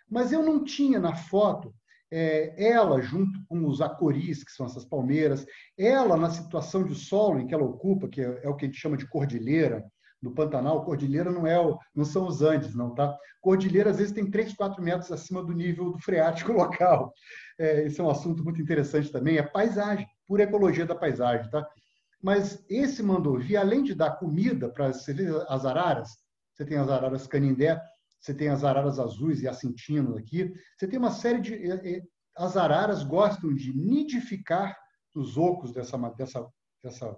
S4: mas eu não tinha na foto ela junto com os acoris, que são essas palmeiras, ela na situação de solo em que ela ocupa, que é o que a gente chama de cordilheira. No Pantanal, cordilheira não são os Andes, não, tá? Cordilheira, às vezes, tem 3, 4 metros acima do nível do freático local. Esse é um assunto muito interessante também. É paisagem, pura ecologia da paisagem, tá? Mas esse mandovi, além de dar comida para as araras, você tem as araras canindé, você tem as araras azuis e assintino aqui, você tem uma série de... As araras gostam de nidificar os ocos dessa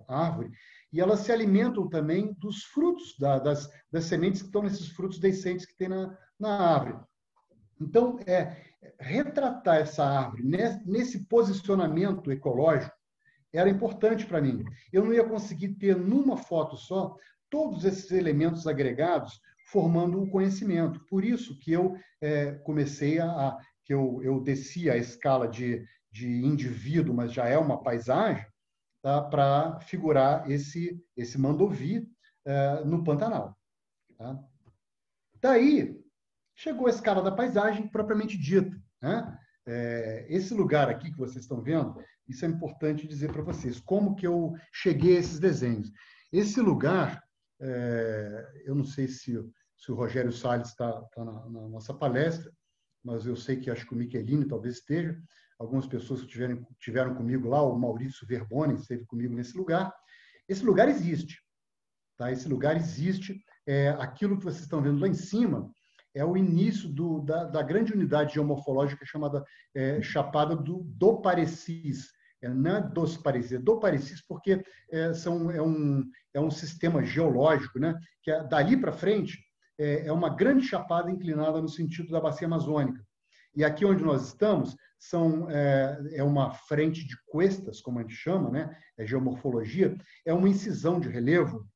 S4: árvore, e elas se alimentam também dos frutos, das sementes que estão nesses frutos deiscentes que tem na árvore. Então, retratar essa árvore nesse posicionamento ecológico era importante para mim. Eu não ia conseguir ter numa foto só todos esses elementos agregados formando um conhecimento. Por isso que eu comecei que eu desci a escala de indivíduo, mas já é uma paisagem, tá, para figurar esse mandovi no Pantanal. Tá? Daí, chegou a escala da paisagem propriamente dita. Né? Esse lugar aqui que vocês estão vendo, isso é importante dizer para vocês, como que eu cheguei a esses desenhos. Esse lugar, eu não sei se o Rogério Salles está na nossa palestra, mas eu sei que acho que o Michelini talvez esteja, algumas pessoas que tiveram comigo lá, o Maurício Verboni esteve comigo nesse lugar. Esse lugar existe. Tá? Esse lugar existe. Aquilo que vocês estão vendo lá em cima é o início da grande unidade geomorfológica chamada Chapada do Parecis. Não é dos Parecis, é do Parecis, porque é um sistema geológico, né? Que dali para frente é uma grande chapada inclinada no sentido da bacia amazônica. E aqui onde nós estamos é uma frente de cuestas, como a gente chama, né? Geomorfologia, é uma incisão de relevo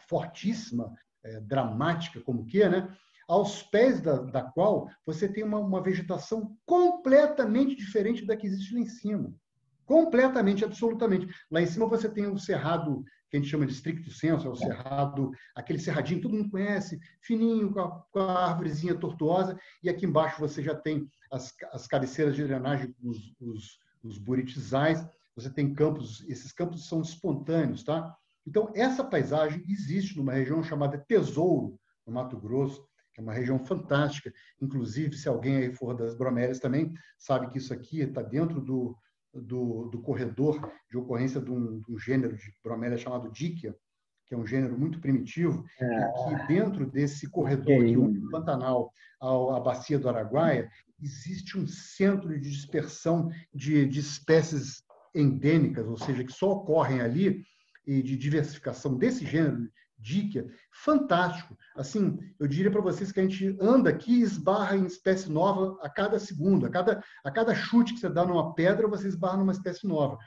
S4: fortíssima, dramática, como que é, né? Aos pés da qual você tem uma vegetação completamente diferente da que existe lá em cima. Completamente, absolutamente. Lá em cima você tem o cerrado, que a gente chama de stricto sensu, é o cerrado, aquele cerradinho que todo mundo conhece, fininho, com a árvorezinha tortuosa, e aqui embaixo você já tem as cabeceiras de drenagem, os buritizais, você tem campos, esses campos são espontâneos, tá? Então, essa paisagem existe numa região chamada Tesouro, no Mato Grosso, que é uma região fantástica. Inclusive, se alguém aí for das bromélias também, sabe que isso aqui está dentro do corredor de ocorrência de um gênero de bromélia chamado Díquia, que é um gênero muito primitivo, e que dentro desse corredor que une o Pantanal à bacia do Araguaia, existe um centro de dispersão de espécies endêmicas, ou seja, que só ocorrem ali, e de diversificação desse gênero, Díquia, fantástico. Assim, eu diria para vocês que a gente anda aqui e esbarra em espécie nova a cada segundo, a cada chute que você dá numa pedra, você esbarra numa espécie nova.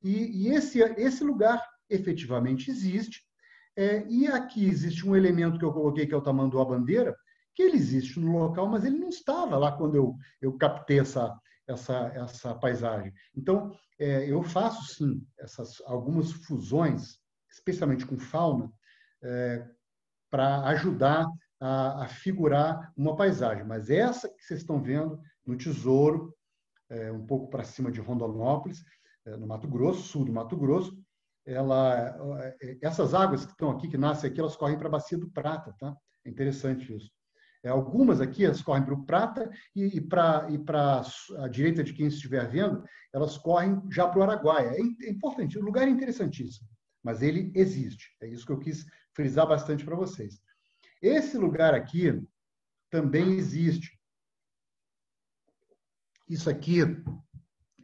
S4: E esse lugar efetivamente existe, e aqui existe um elemento que eu coloquei, que é o tamanduá bandeira, que ele existe no local, mas ele não estava lá quando eu captei essa paisagem. Então, eu faço, sim, algumas fusões, especialmente com fauna, para ajudar a figurar uma paisagem. Mas essa que vocês estão vendo no Tesouro, um pouco para cima de Rondonópolis, no Mato Grosso, sul do Mato Grosso, essas águas que estão aqui, que nascem aqui, elas correm para a Bacia do Prata, tá? É interessante isso. Algumas aqui, elas correm para o Prata e para a direita de quem estiver vendo, elas correm já para o Araguaia. É importante, o lugar é interessantíssimo, mas ele existe. É isso que eu quis frisar bastante para vocês. Esse lugar aqui também existe. Isso aqui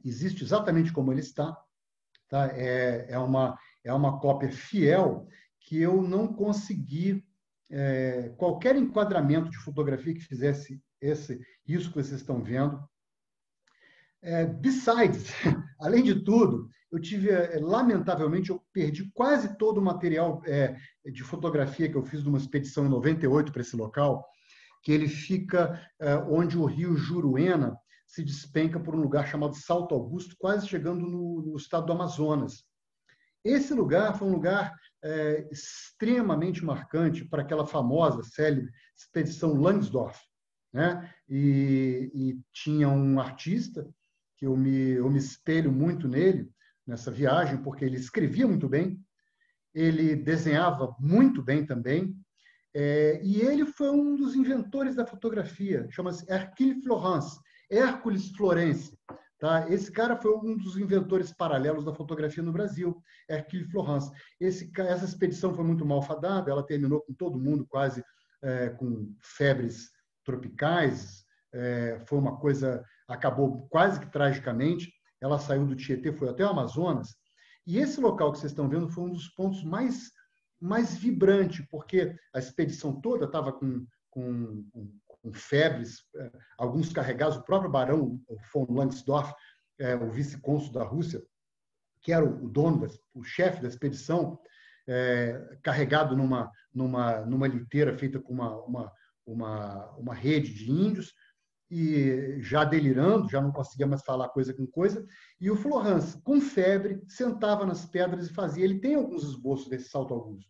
S4: existe exatamente como ele está. Tá? É uma cópia fiel que eu não consegui qualquer enquadramento de fotografia que fizesse isso que vocês estão vendo. Besides, além de tudo, lamentavelmente, eu perdi quase todo o material de fotografia que eu fiz numa expedição em 98 para esse local, que ele fica onde o rio Juruena se despenca por um lugar chamado Salto Augusto, quase chegando no estado do Amazonas. Esse lugar foi um lugar extremamente marcante para aquela famosa, célebre expedição Langsdorff, né? E tinha um artista que eu me espelho muito nele, nessa viagem, porque ele escrevia muito bem, ele desenhava muito bem também, e ele foi um dos inventores da fotografia, chama-se Hercule Florence, Hércules Florence. Tá? Esse cara foi um dos inventores paralelos da fotografia no Brasil, Hercule Florence. Essa expedição foi muito mal fadada, ela terminou com todo mundo quase com febres tropicais, foi uma coisa, acabou quase que tragicamente. Ela saiu do Tietê, foi até o Amazonas, e esse local que vocês estão vendo foi um dos pontos mais vibrante, porque a expedição toda estava com febres, alguns carregados, o próprio barão von Langsdorff, o vice-cônsul da Rússia, que era o dono, o chefe da expedição, carregado numa liteira feita com uma rede de índios, e já delirando, já não conseguia mais falar coisa com coisa, e o Florence, com febre, sentava nas pedras e fazia. Ele tem alguns esboços desse Salto Augusto.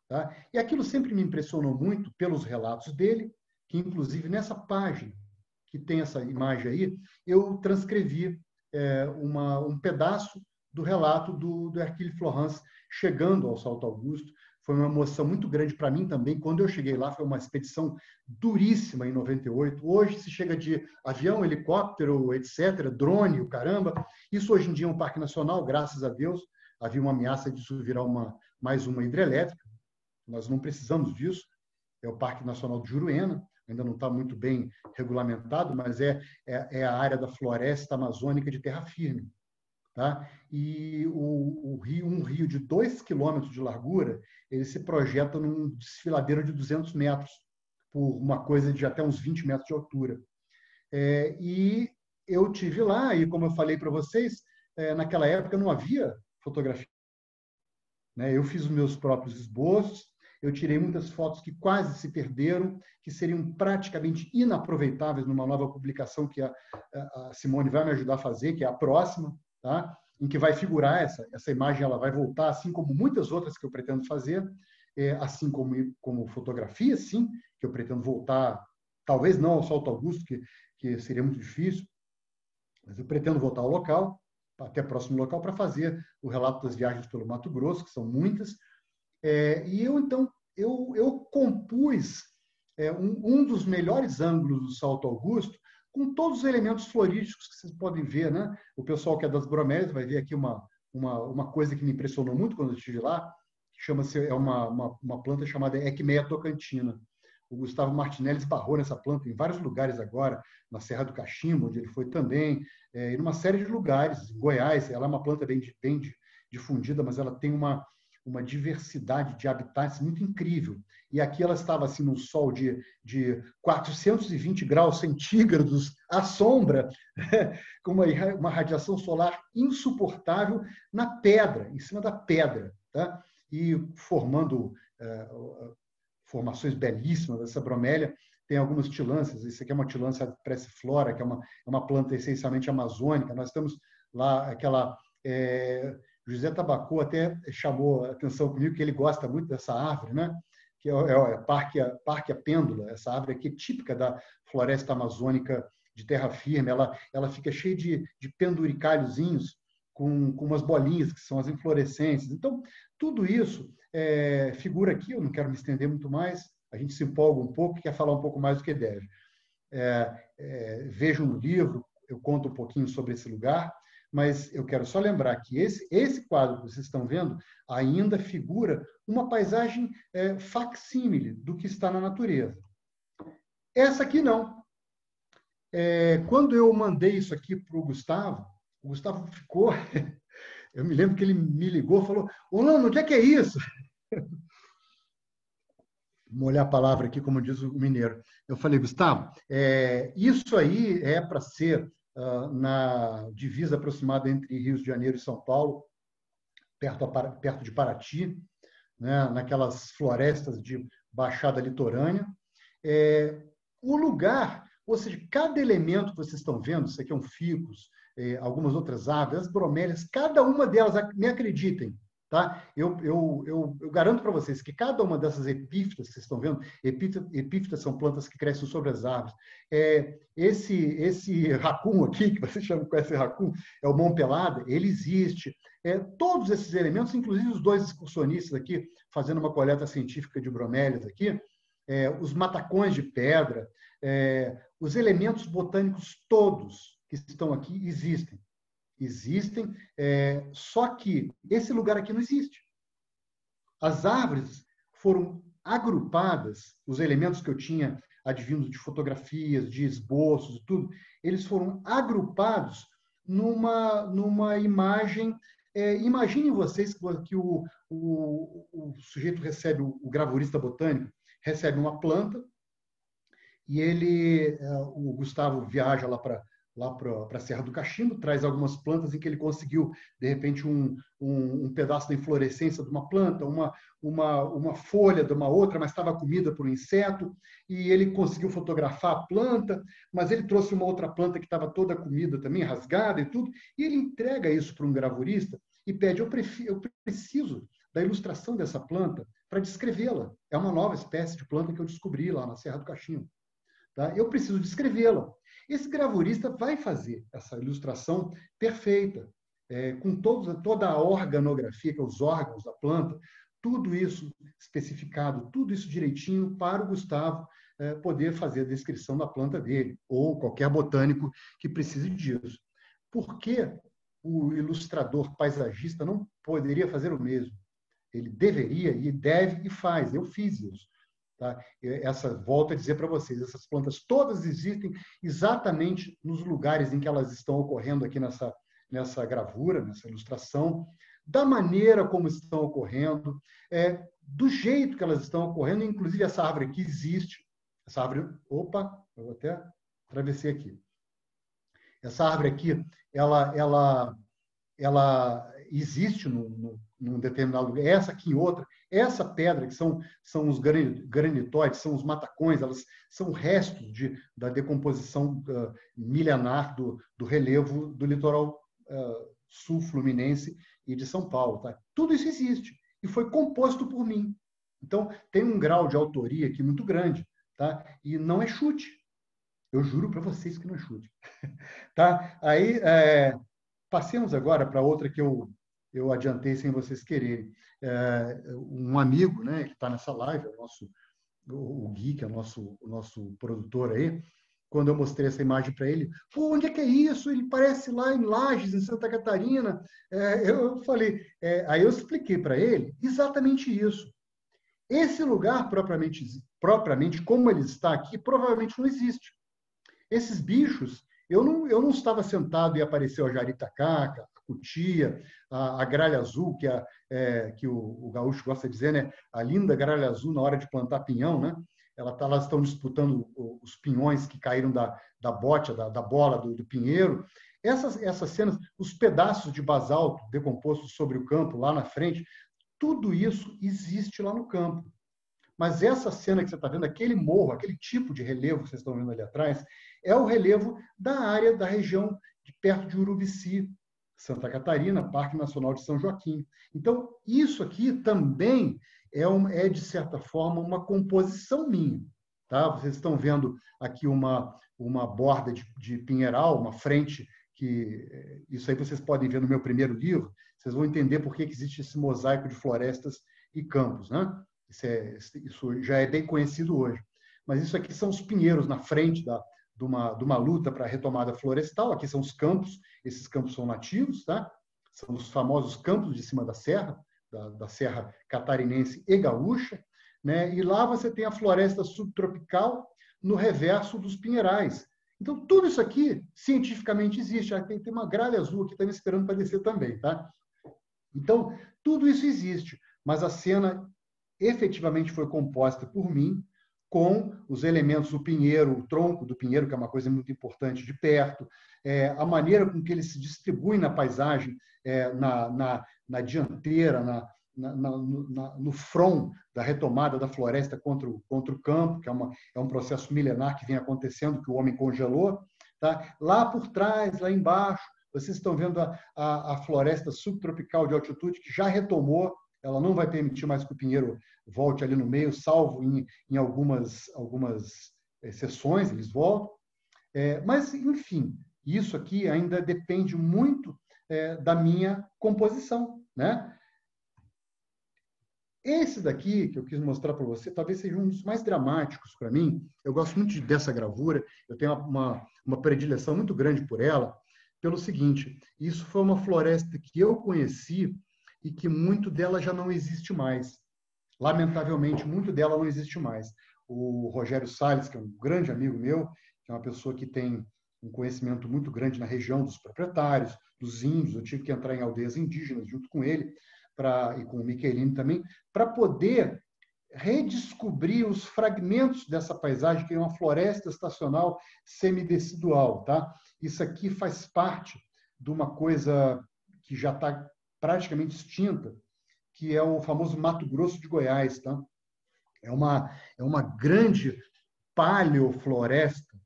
S4: Tá? E aquilo sempre me impressionou muito pelos relatos dele, que inclusive nessa página, que tem essa imagem aí, eu transcrevi um pedaço do relato do Hercule Florence chegando ao Salto Augusto. Foi uma emoção muito grande para mim também. Quando eu cheguei lá, foi uma expedição duríssima em 98. Hoje se chega de avião, helicóptero, etc., drone, o caramba. Isso hoje em dia é um parque nacional, graças a Deus. Havia uma ameaça disso virar mais uma hidrelétrica. Nós não precisamos disso. É o Parque Nacional de Juruena. Ainda não está muito bem regulamentado, mas é a área da floresta amazônica de terra firme. Tá? E um rio de 2 quilômetros de largura, ele se projeta num desfiladeiro de 200 metros, por uma coisa de até uns 20 metros de altura. E eu tive lá, e como eu falei para vocês, naquela época não havia fotografia. Eu fiz os meus próprios esboços, eu tirei muitas fotos que quase se perderam, que seriam praticamente inaproveitáveis numa nova publicação que a Simone vai me ajudar a fazer, que é a próxima, tá? Em que vai figurar essa imagem, ela vai voltar, assim como muitas outras que eu pretendo fazer, assim como fotografia, sim, que eu pretendo voltar, talvez não ao Salto Augusto, que seria muito difícil, Mas eu pretendo voltar ao local, até o próximo local, para fazer o relato das viagens pelo Mato Grosso, que são muitas. E eu, então, eu compus um dos melhores ângulos do Salto Augusto, com todos os elementos florísticos que vocês podem ver, né? O pessoal que é das bromélias vai ver aqui uma coisa que me impressionou muito quando eu estive lá, que chama-se, uma planta chamada Equimea tocantina. O Gustavo Martinelli esbarrou nessa planta em vários lugares agora, na Serra do Cachimbo, onde ele foi também, e numa série de lugares. Em Goiás, ela é uma planta bem difundida, mas ela tem uma diversidade de habitats muito incrível. E aqui ela estava assim num sol de 420 graus centígrados à sombra, com uma radiação solar insuportável na pedra, em cima da pedra, tá? E formando formações belíssimas dessa bromélia. Tem algumas tilâncias. Isso aqui é uma tilância pressiflora, que é uma planta essencialmente amazônica. Nós temos lá aquela... José Tabacô até chamou a atenção comigo que ele gosta muito dessa árvore, né? Que é Parquia pêndula, essa árvore aqui típica da floresta amazônica de terra firme. Ela fica cheia de penduricalhozinhos com umas bolinhas, que são as inflorescências. Então, tudo isso figura aqui. Eu não quero me estender muito mais, a gente se empolga um pouco, quer falar um pouco mais do que deve. Vejam no livro, eu conto um pouquinho sobre esse lugar, mas eu quero só lembrar que esse quadro que vocês estão vendo ainda figura uma paisagem facsímile do que está na natureza. Essa aqui não. Quando eu mandei isso aqui para o Gustavo ficou... Eu me lembro que ele me ligou e falou: Orlando, onde é que é isso? Vou molhar a palavra aqui, como diz o mineiro. Eu falei: Gustavo, isso aí é para ser na divisa aproximada entre Rio de Janeiro e São Paulo, perto de Paraty, né, naquelas florestas de baixada litorânea. O lugar, ou seja, cada elemento que vocês estão vendo, isso aqui é um ficus, algumas outras árvores, as bromélias, cada uma delas, me acreditem, tá? Eu garanto para vocês que cada uma dessas epífitas que vocês estão vendo, epífitas são plantas que crescem sobre as árvores. Esse racun aqui, que vocês conhecem racun, é o mão pelada, ele existe. Todos esses elementos, inclusive os dois excursionistas aqui, fazendo uma coleta científica de bromélias aqui, os matacões de pedra, os elementos botânicos todos que estão aqui existem. Só que esse lugar aqui não existe. As árvores foram agrupadas, os elementos que eu tinha advindo de fotografias, de esboços e tudo, eles foram agrupados numa imagem. Imaginem vocês que o sujeito recebe, o gravurista botânico, recebe uma planta e o Gustavo viaja lá para a Serra do Cachimbo, traz algumas plantas em que ele conseguiu, de repente, um pedaço da inflorescência de uma planta, uma folha de uma outra, mas estava comida por um inseto, e ele conseguiu fotografar a planta, mas ele trouxe uma outra planta que estava toda comida também, rasgada e tudo, e ele entrega isso para um gravurista e pede: eu preciso da ilustração dessa planta para descrevê-la. É uma nova espécie de planta que eu descobri lá na Serra do Cachimbo. Tá? Eu preciso descrevê-la. Esse gravurista vai fazer essa ilustração perfeita, com toda a organografia, que é os órgãos da planta, tudo isso especificado, tudo isso direitinho para o Gustavo poder fazer a descrição da planta dele, ou qualquer botânico que precise disso. Por que o ilustrador paisagista não poderia fazer o mesmo? Ele deveria, e deve, e faz. Eu fiz isso. Tá? Volto a dizer para vocês, essas plantas todas existem exatamente nos lugares em que elas estão ocorrendo aqui nessa gravura, nessa ilustração, da maneira como estão ocorrendo, do jeito que elas estão ocorrendo. Inclusive essa árvore aqui existe. Essa árvore, eu até atravessei aqui. Essa árvore aqui, ela existe num determinado lugar, essa aqui em outra. Essa pedra, que são os granitóides, são os matacões, elas são restos da decomposição milenar do relevo do litoral sul fluminense e de São Paulo. Tá? Tudo isso existe e foi composto por mim. Então, tem um grau de autoria aqui muito grande. Tá? E não é chute. Eu juro para vocês que não é chute. Tá? Aí, passemos agora para outra que eu adiantei sem vocês quererem. Um amigo, né, que está nessa live, o Gui, que é o nosso produtor aí, quando eu mostrei essa imagem para ele, pô, onde é que é isso? Ele parece lá em Lages, em Santa Catarina. Eu falei, aí eu expliquei para ele exatamente isso. Esse lugar, propriamente como ele está aqui, provavelmente não existe. Esses bichos, eu não estava sentado e apareceu a jaritacaca, a cutia, a gralha azul, que o gaúcho gosta de dizer, né? A linda gralha azul na hora de plantar pinhão, né? Elas estão disputando os pinhões que caíram da bote, da bola do pinheiro. Essas cenas, os pedaços de basalto decompostos sobre o campo, lá na frente, tudo isso existe lá no campo. Mas essa cena que você está vendo, aquele morro, aquele tipo de relevo que vocês estão vendo ali atrás, é o relevo da área da região de perto de Urubici, Santa Catarina, Parque Nacional de São Joaquim. Então, isso aqui também é de certa forma, uma composição minha. Tá? Vocês estão vendo aqui uma borda de pinheiral, uma frente, que isso aí vocês podem ver no meu primeiro livro, vocês vão entender por que existe esse mosaico de florestas e campos. Né? Isso já é bem conhecido hoje. Mas isso aqui são os pinheiros na frente de uma luta para a retomada florestal. Aqui são os campos, esses campos são nativos, tá? São os famosos campos de cima da serra, da Serra Catarinense e Gaúcha, né? E lá você tem a floresta subtropical no reverso dos pinheirais. Então, tudo isso aqui, cientificamente, existe. Tem uma gralha azul aqui, está me esperando para descer também. Tá? Então, tudo isso existe, mas a cena efetivamente foi composta por mim, com os elementos do pinheiro, o tronco do pinheiro, que é uma coisa muito importante, de perto, a maneira com que ele se distribui na paisagem, na dianteira, no front da retomada da floresta contra o campo, que é um processo milenar que vem acontecendo, que o homem congelou. Tá? Lá por trás, lá embaixo, vocês estão vendo a floresta subtropical de altitude, que já retomou. Ela não vai permitir mais que o pinheiro volte ali no meio, salvo em algumas exceções, eles voltam. Mas, enfim, isso aqui ainda depende muito da minha composição. Né? Esse daqui, que eu quis mostrar para você, talvez seja um dos mais dramáticos para mim. Eu gosto muito dessa gravura, eu tenho uma predileção muito grande por ela, pelo seguinte, isso foi uma floresta que eu conheci e que muito dela já não existe mais. Lamentavelmente, muito dela não existe mais. O Rogério Salles, que é um grande amigo meu, que é uma pessoa que tem um conhecimento muito grande na região dos proprietários, dos índios, eu tive que entrar em aldeias indígenas junto com ele, e com o Michelini também, para poder redescobrir os fragmentos dessa paisagem, que é uma floresta estacional semidecidual. Tá? Isso aqui faz parte de uma coisa que já está praticamente extinta, que é o famoso Mato Grosso de Goiás. Tá? É uma grande paleofloresta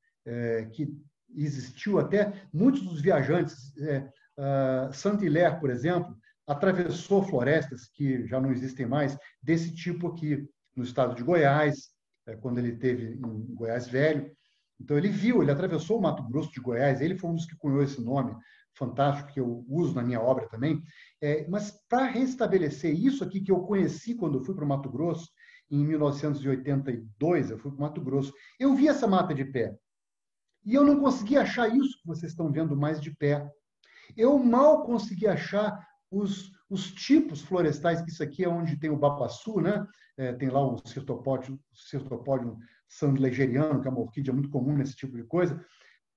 S4: que existiu até muitos dos viajantes. Saint-Hilaire, por exemplo, atravessou florestas que já não existem mais, desse tipo aqui, no estado de Goiás, quando ele esteve em Goiás Velho. Então, ele atravessou o Mato Grosso de Goiás, ele foi um dos que cunhou esse nome fantástico, que eu uso na minha obra também. Mas, para restabelecer isso aqui que eu conheci quando eu fui para o Mato Grosso, em 1982, eu fui para o Mato Grosso, eu vi essa mata de pé. E eu não consegui achar isso que vocês estão vendo mais de pé. Eu mal consegui achar os tipos florestais, que isso aqui é onde tem o babaçu, né? Tem lá o Cirtopodium sandlegeriano, que é uma orquídea muito comum nesse tipo de coisa.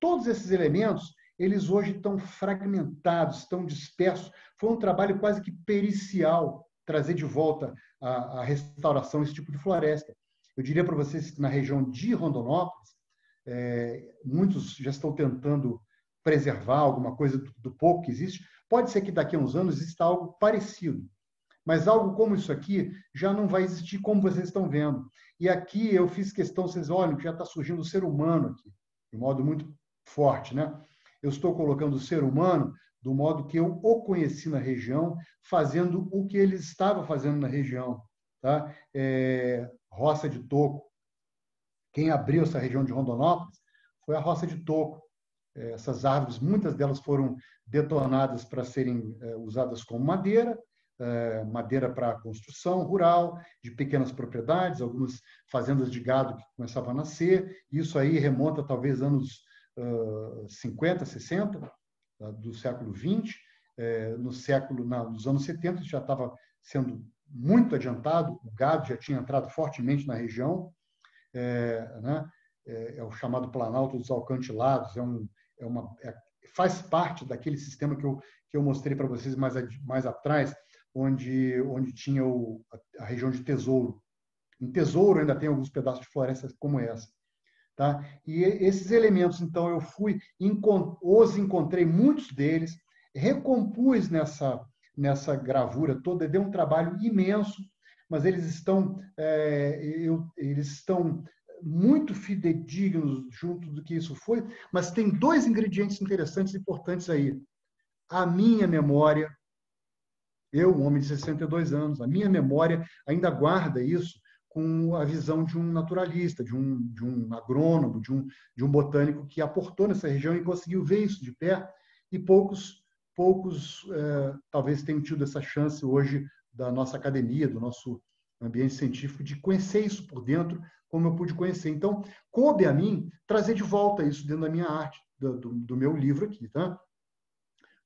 S4: Todos esses elementos, eles hoje estão fragmentados, estão dispersos. Foi um trabalho quase que pericial trazer de volta a restauração desse tipo de floresta. Eu diria para vocês que na região de Rondonópolis, muitos já estão tentando preservar alguma coisa do pouco que existe. Pode ser que daqui a uns anos exista algo parecido, mas algo como isso aqui já não vai existir como vocês estão vendo. E aqui eu fiz questão, vocês olham que já está surgindo o ser humano aqui, de modo muito forte. Né? Eu estou colocando o ser humano do modo que eu o conheci na região, fazendo o que ele estava fazendo na região. Tá? Roça de toco. Quem abriu essa região de Rondonópolis foi a roça de toco. Essas árvores, muitas delas foram detonadas para serem usadas como madeira, madeira para construção rural, de pequenas propriedades, algumas fazendas de gado que começavam a nascer. Isso aí remonta talvez anos 50, 60, do século XX. Nos anos 70 já estava sendo muito adiantado, o gado já tinha entrado fortemente na região, né? É o chamado Planalto dos Alcantilados, faz parte daquele sistema que eu mostrei para vocês mais atrás, onde tinha a região de Tesouro. Em Tesouro ainda tem alguns pedaços de floresta como essa. Tá? E esses elementos, então, eu os encontrei, muitos deles, recompus nessa gravura toda, deu um trabalho imenso, mas eles estão muito fidedignos junto do que isso foi, mas tem dois ingredientes interessantes e importantes aí. A minha memória, eu, um homem de 62 anos, a minha memória ainda guarda isso com a visão de um naturalista, de um agrônomo, de um botânico que aportou nessa região e conseguiu ver isso de perto, e poucos talvez tenham tido essa chance hoje da nossa academia, do nosso ambiente científico, de conhecer isso por dentro, como eu pude conhecer. Então, coube a mim trazer de volta isso dentro da minha arte, do meu livro aqui, tá?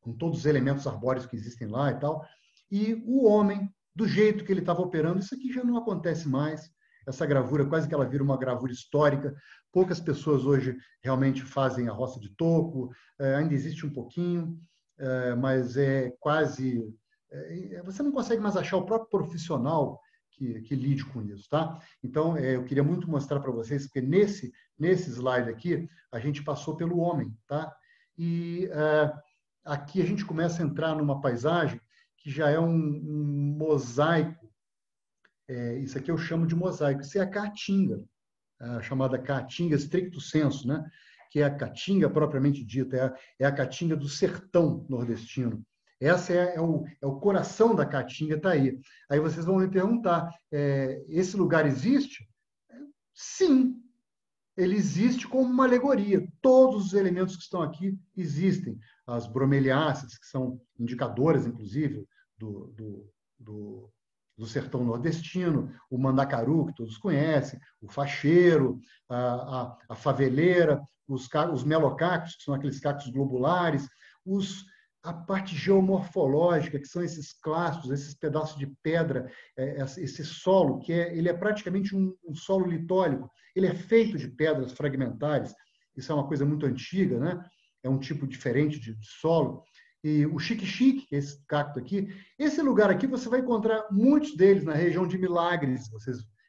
S4: Com todos os elementos arbóreos que existem lá e tal. E o homem, do jeito que ele estava operando, isso aqui já não acontece mais. Essa gravura, quase que ela vira uma gravura histórica. Poucas pessoas hoje realmente fazem a roça de toco, ainda existe um pouquinho, mas é quase... você não consegue mais achar o próprio profissional que lide com isso, tá? Então, eu queria muito mostrar para vocês, porque nesse slide aqui, a gente passou pelo homem, tá? E aqui a gente começa a entrar numa paisagem que já é um mosaico. Isso aqui eu chamo de mosaico. Isso é a caatinga, a chamada caatinga stricto sensu, né? Que é a caatinga propriamente dita, é a caatinga do sertão nordestino. Essa é o coração da caatinga, está aí. Aí vocês vão me perguntar, esse lugar existe? Sim, ele existe como uma alegoria. Todos os elementos que estão aqui existem. As bromeliáceas, que são indicadoras, inclusive, do sertão nordestino, o mandacaru, que todos conhecem, o facheiro, a faveleira, os melocactos, que são aqueles cactos globulares, a parte geomorfológica, que são esses clastos, esses pedaços de pedra, esse solo, ele é praticamente um solo litólico, ele é feito de pedras fragmentares, isso é uma coisa muito antiga, né? É um tipo diferente de solo. E o xique-xique, esse cacto aqui, esse lugar aqui você vai encontrar muitos deles na região de Milagres.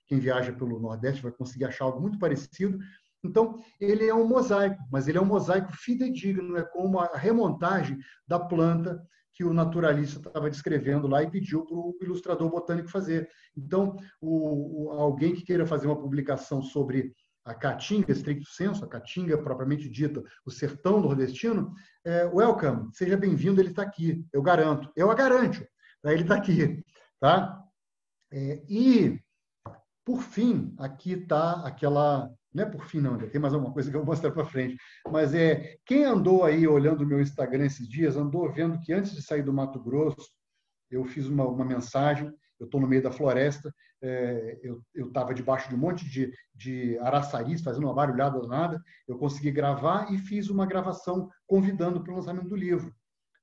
S4: Quem viaja pelo Nordeste vai conseguir achar algo muito parecido. Então, ele é um mosaico, mas ele é um mosaico fidedigno, é como a remontagem da planta que o naturalista estava descrevendo lá e pediu para o ilustrador botânico fazer. Então, alguém que queira fazer uma publicação sobre a caatinga, stricto sensu, a caatinga propriamente dita, o sertão nordestino, welcome, seja bem-vindo, ele está aqui, eu garanto, eu a garanto, ele está aqui. Tá? E, por fim, aqui está aquela... Não é por fim, não, tem mais alguma coisa que eu vou mostrar para frente. Mas quem andou aí olhando o meu Instagram esses dias, andou vendo que antes de sair do Mato Grosso, eu fiz uma mensagem, eu estou no meio da floresta, eu estava debaixo de um monte de araçaris, fazendo uma barulhada danada, eu consegui gravar e fiz uma gravação convidando para o lançamento do livro.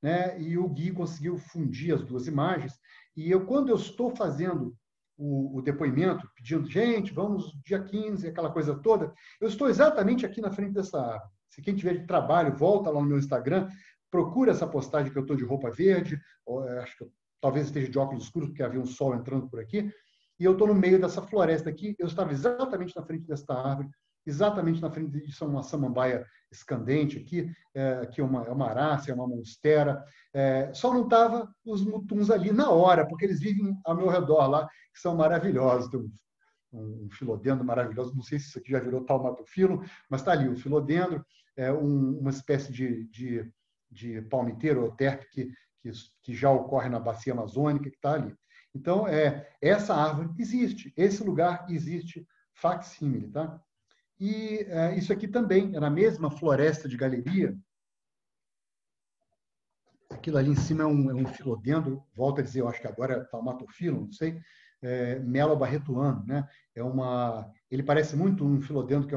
S4: Né? E o Gui conseguiu fundir as duas imagens. E quando eu estou fazendo o depoimento, pedindo, gente, vamos dia 15, aquela coisa toda, eu estou exatamente aqui na frente dessa árvore. Se quem tiver de trabalho, volta lá no meu Instagram, procura essa postagem que eu estou de roupa verde, acho que talvez esteja de óculos escuros, porque havia um sol entrando por aqui, e eu estou no meio dessa floresta aqui, eu estava exatamente na frente desta árvore, exatamente na frente disso, uma samambaia escandente aqui, aqui é uma arácea, é uma monstera, só não estava os mutuns ali na hora, porque eles vivem ao meu redor lá, que são maravilhosos, tem um filodendro maravilhoso, não sei se isso aqui já virou talmatofilo, mas está ali, o filodendro, uma espécie de palmiteiro ou terpe que já ocorre na bacia amazônica, que está ali. Então, essa árvore existe, esse lugar existe, facsímile, tá? E isso aqui também é na mesma floresta de galeria. Aquilo ali em cima é um filodendro, volto a dizer, eu acho que agora é Taumatofilo, não sei, Melo barretuano, né? Ele parece muito um filodendro que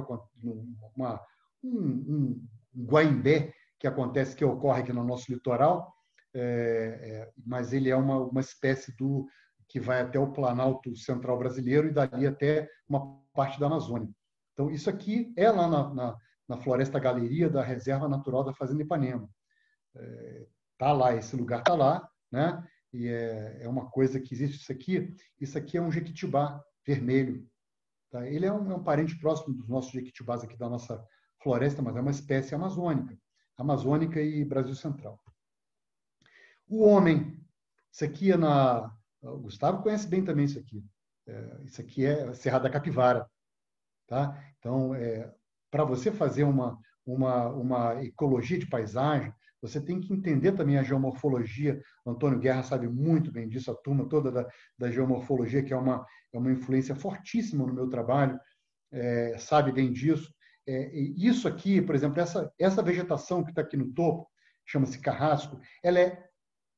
S4: um guaimbé que ocorre aqui no nosso litoral, mas ele é uma espécie que vai até o Planalto Central brasileiro e dali até uma parte da Amazônia. Então, isso aqui é lá na Floresta Galeria da Reserva Natural da Fazenda Ipanema. Tá lá, esse lugar está lá, né? E é uma coisa que existe isso aqui é um jequitibá vermelho. Tá? Ele é um parente próximo dos nossos jequitibás aqui da nossa floresta, mas é uma espécie amazônica e Brasil Central. O homem, isso aqui o Gustavo conhece bem também isso aqui. Isso aqui é Serra da Capivara. Tá? Então, para você fazer uma ecologia de paisagem, você tem que entender também a geomorfologia. O Antônio Guerra sabe muito bem disso, a turma toda da geomorfologia, que é uma influência fortíssima no meu trabalho, sabe bem disso. Isso aqui, por exemplo, essa vegetação que está aqui no topo, chama-se carrasco, ela é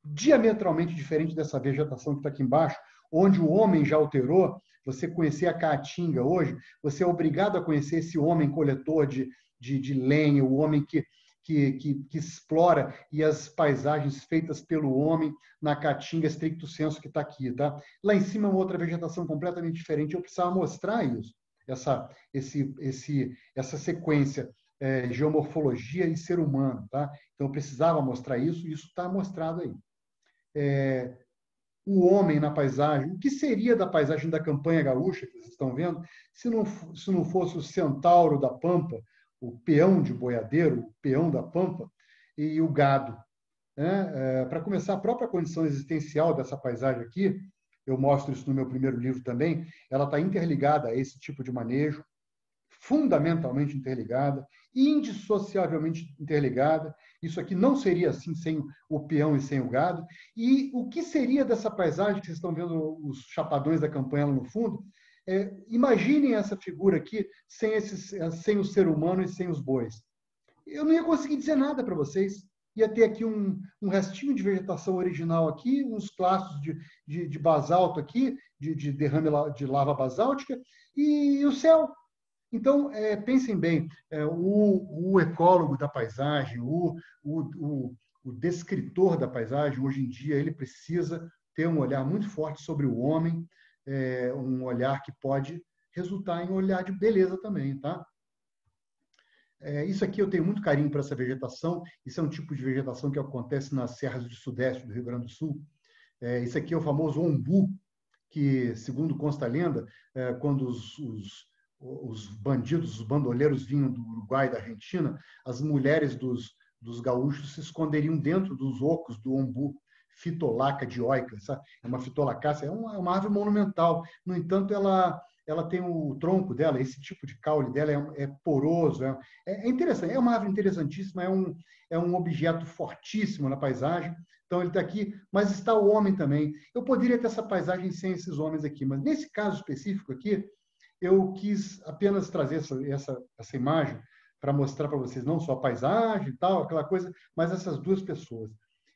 S4: diametralmente diferente dessa vegetação que está aqui embaixo, onde o homem já alterou. Você conhecer a caatinga hoje, você é obrigado a conhecer esse homem coletor de lenha, o homem que explora, e as paisagens feitas pelo homem na caatinga stricto sensu que está aqui. Tá? Lá em cima é uma outra vegetação completamente diferente. Eu precisava mostrar isso, essa sequência, geomorfologia e ser humano. Tá? Então, eu precisava mostrar isso, e isso está mostrado aí. O homem na paisagem, o que seria da paisagem da campanha gaúcha, que vocês estão vendo, se não fosse o centauro da pampa, o peão de boiadeiro, o peão da pampa, e o gado. Para começar, a própria condição existencial dessa paisagem aqui, eu mostro isso no meu primeiro livro também, ela está interligada a esse tipo de manejo, fundamentalmente interligada, indissociavelmente interligada. Isso aqui não seria assim sem o peão e sem o gado. E o que seria dessa paisagem que vocês estão vendo, os chapadões da campanha lá no fundo? Imaginem essa figura aqui sem o ser humano e sem os bois. Eu não ia conseguir dizer nada para vocês. Ia ter aqui um restinho de vegetação original aqui, uns clastos de basalto aqui, de derrame de lava basáltica, e o céu. Então, pensem bem, o ecólogo da paisagem, o descritor da paisagem, hoje em dia, ele precisa ter um olhar muito forte sobre o homem, um olhar que pode resultar em um olhar de beleza também, tá? Isso aqui eu tenho muito carinho para essa vegetação. Isso é um tipo de vegetação que acontece nas serras do sudeste do Rio Grande do Sul. Isso aqui é o famoso ombu, que, segundo consta a lenda, quando os bandidos, os bandoleiros vinham do Uruguai e da Argentina, as mulheres dos gaúchos se esconderiam dentro dos ocos do ombu, Phytolacca dioica. É uma fitolacácea, é uma árvore monumental. No entanto, ela tem o tronco dela, esse tipo de caule dela é poroso, é interessante, é uma árvore interessantíssima, é um objeto fortíssimo na paisagem. Então, ele está aqui, mas está o homem também. Eu poderia ter essa paisagem sem esses homens aqui, mas nesse caso específico aqui, eu quis apenas trazer essa imagem para mostrar para vocês não só a paisagem e tal, aquela coisa, mas essas duas pessoas.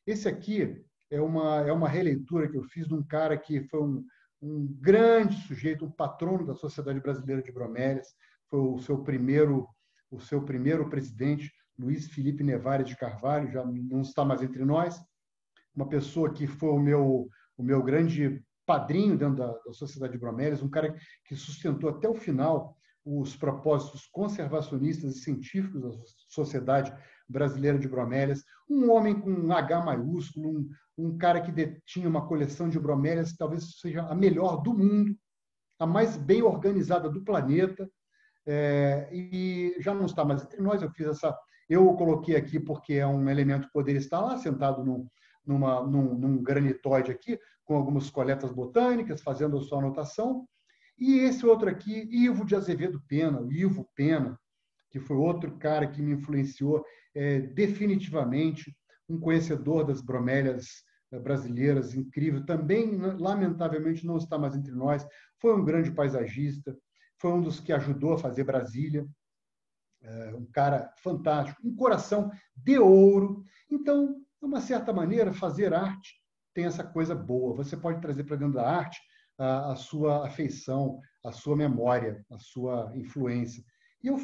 S4: Esse aqui é uma releitura que eu fiz de um cara que foi um grande sujeito, um patrono da Sociedade Brasileira de Bromélias, foi o seu primeiro presidente, Luiz Felipe Nevares de Carvalho, já não está mais entre nós, uma pessoa que foi o meu grande padrinho dentro da Sociedade de Bromélias, um cara que sustentou até o final os propósitos conservacionistas e científicos da Sociedade Brasileira de Bromélias, um homem com um H maiúsculo, um cara que detinha uma coleção de bromélias que talvez seja a melhor do mundo, a mais bem organizada do planeta, e já não está mais entre nós. Eu o coloquei aqui porque é um elemento que poderia estar lá, sentado num granitóide aqui, com algumas coletas botânicas, fazendo a sua anotação. E esse outro aqui, Ivo de Azevedo Pena, o Ivo Pena, que foi outro cara que me influenciou definitivamente, um conhecedor das bromélias brasileiras, incrível, também, lamentavelmente, não está mais entre nós, foi um grande paisagista, foi um dos que ajudou a fazer Brasília, um cara fantástico, um coração de ouro. Então, de uma certa maneira, fazer arte tem essa coisa boa. Você pode trazer para dentro da arte a sua afeição, a sua memória, a sua influência. E eu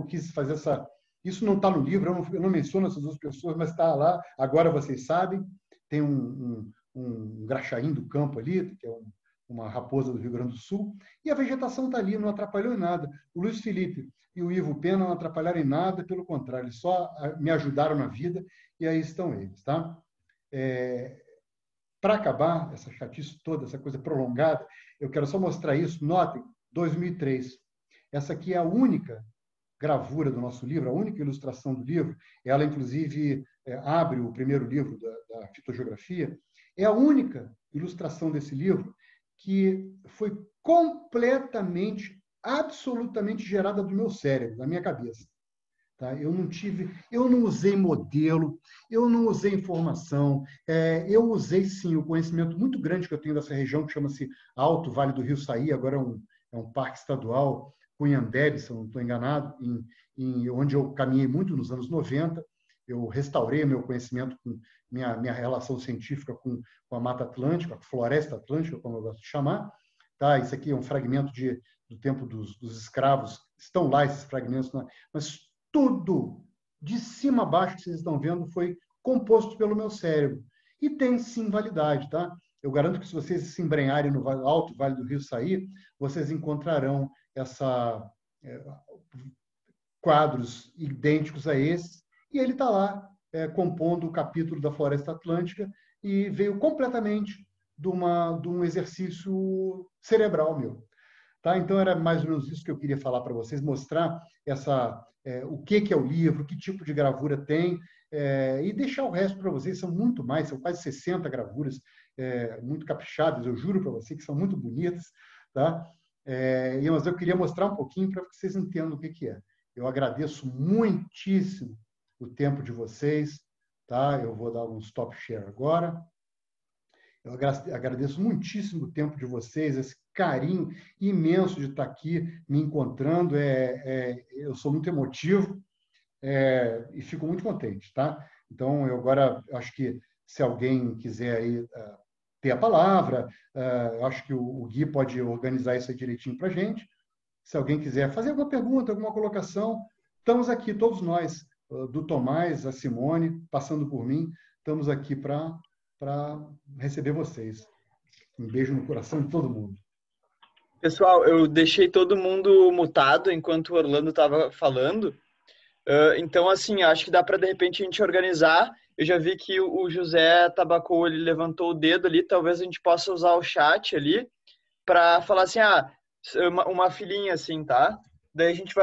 S4: quis fazer essa... Isso não está no livro, eu não menciono essas duas pessoas, mas está lá, agora vocês sabem. Tem um graxaim do campo ali, que é uma raposa do Rio Grande do Sul, e a vegetação está ali, não atrapalhou em nada. O Luiz Felipe e o Ivo Pena não atrapalharam em nada, pelo contrário, eles só me ajudaram na vida, e aí estão eles. Tá? Para acabar essa chatice toda, essa coisa prolongada, eu quero só mostrar isso. Notem, 2003. Essa aqui é a única gravura do nosso livro, a única ilustração do livro. Ela, inclusive, abre o primeiro livro da fitogeografia. É a única ilustração desse livro que foi completamente, absolutamente gerada do meu cérebro, da minha cabeça. Tá? Eu não usei modelo, eu não usei informação, eu usei, sim, o conhecimento muito grande que eu tenho dessa região, que chama-se Alto Vale do Rio Saí, agora é um parque estadual, Cunhambebe, se eu não estou enganado, onde eu caminhei muito nos anos 90. Eu restaurei meu conhecimento com minha relação científica com a Mata Atlântica, a Floresta Atlântica, como eu gosto de chamar. Tá? Isso aqui é um fragmento do tempo dos escravos. Estão lá esses fragmentos, mas tudo, de cima a baixo, que vocês estão vendo, foi composto pelo meu cérebro. E tem, sim, validade. Tá? Eu garanto que, se vocês se embrenharem no Alto Vale do Rio Saí, vocês encontrarão quadros idênticos a esses, e ele está lá compondo o capítulo da Floresta Atlântica, e veio completamente de um exercício cerebral meu. Tá? Então, era mais ou menos isso que eu queria falar para vocês, mostrar o que é o livro, que tipo de gravura tem, e deixar o resto para vocês. São muito mais, são quase 60 gravuras, muito caprichadas, eu juro para vocês que são muito bonitas. Tá? Mas eu queria mostrar um pouquinho para que vocês entendam o que é. Eu agradeço muitíssimo o tempo de vocês. Tá? Eu vou dar um stop share agora. Eu agradeço muitíssimo o tempo de vocês, esse carinho imenso de estar aqui me encontrando. Eu sou muito emotivo e fico muito contente. Tá? Então, eu agora acho que, se alguém quiser aí, ter a palavra, eu acho que o Gui pode organizar isso aí direitinho para a gente. Se alguém quiser fazer alguma pergunta, alguma colocação, estamos aqui, todos nós, do Tomás, a Simone, passando por mim, estamos aqui para receber vocês. Um beijo no coração de todo mundo.
S10: Pessoal, eu deixei todo mundo mutado enquanto o Orlando estava falando. Então, assim, acho que dá para, de repente, a gente organizar. Eu já vi que o José Tabacou, ele levantou o dedo ali. Talvez a gente possa usar o chat ali para falar assim, uma filhinha assim, tá? Daí a gente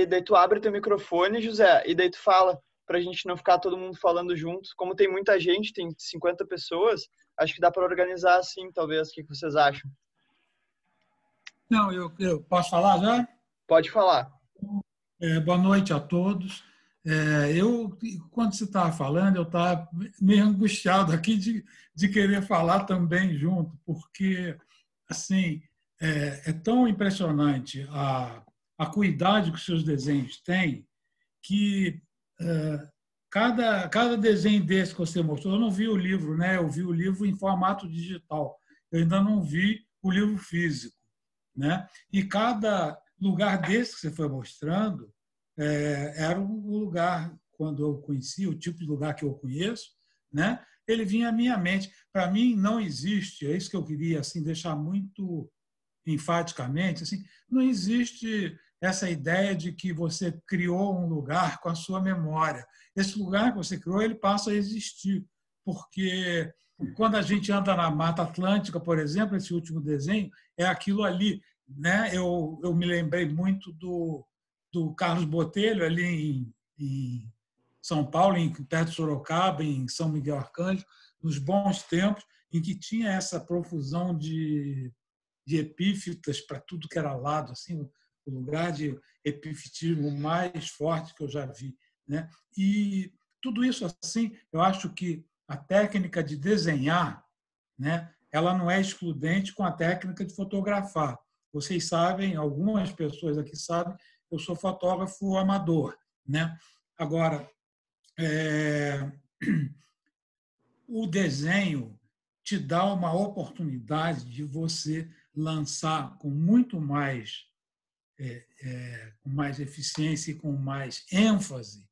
S10: daí tu abre teu microfone, José, e daí tu fala, pra gente não ficar todo mundo falando junto. Como tem muita gente, tem 50 pessoas, acho que dá para organizar assim, talvez. O que vocês acham?
S1: Não, eu posso falar já?
S10: Pode falar.
S1: Boa noite a todos. Quando você estava falando, eu estava meio angustiado aqui de querer falar também junto, porque, assim, é tão impressionante a cuidado que os seus desenhos têm, que cada desenho desse que você mostrou, eu não vi o livro, né? Eu vi o livro em formato digital, eu ainda não vi o livro físico, né? E cada lugar desse que você foi mostrando era um lugar, quando eu conheci, o tipo de lugar que eu conheço, né? Ele vinha à minha mente. Para mim, não existe, é isso que eu queria assim, deixar muito enfaticamente, assim, não existe essa ideia de que você criou um lugar com a sua memória. Esse lugar que você criou, ele passa a existir, porque quando a gente anda na Mata Atlântica, por exemplo, esse último desenho é aquilo ali, né? Eu me lembrei muito do Carlos Botelho, ali em São Paulo, perto de Sorocaba, em São Miguel Arcanjo, nos bons tempos, em que tinha essa profusão de epífitas para tudo que era lado, assim, o lugar de epifitismo mais forte que eu já vi, né? E tudo isso, assim, eu acho que a técnica de desenhar, né, ela não é excludente com a técnica de fotografar. vocês sabem, algumas pessoas aqui sabem, eu sou fotógrafo amador, né? Agora, o desenho te dá uma oportunidade de você lançar com muito mais, com mais eficiência e com mais ênfase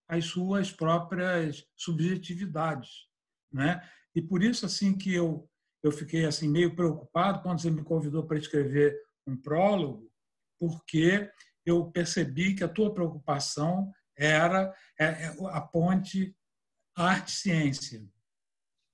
S1: as suas próprias subjetividades, né? E por isso assim que eu fiquei assim meio preocupado quando você me convidou para escrever um prólogo, porque eu percebi que a tua preocupação era a ponte arte-ciência,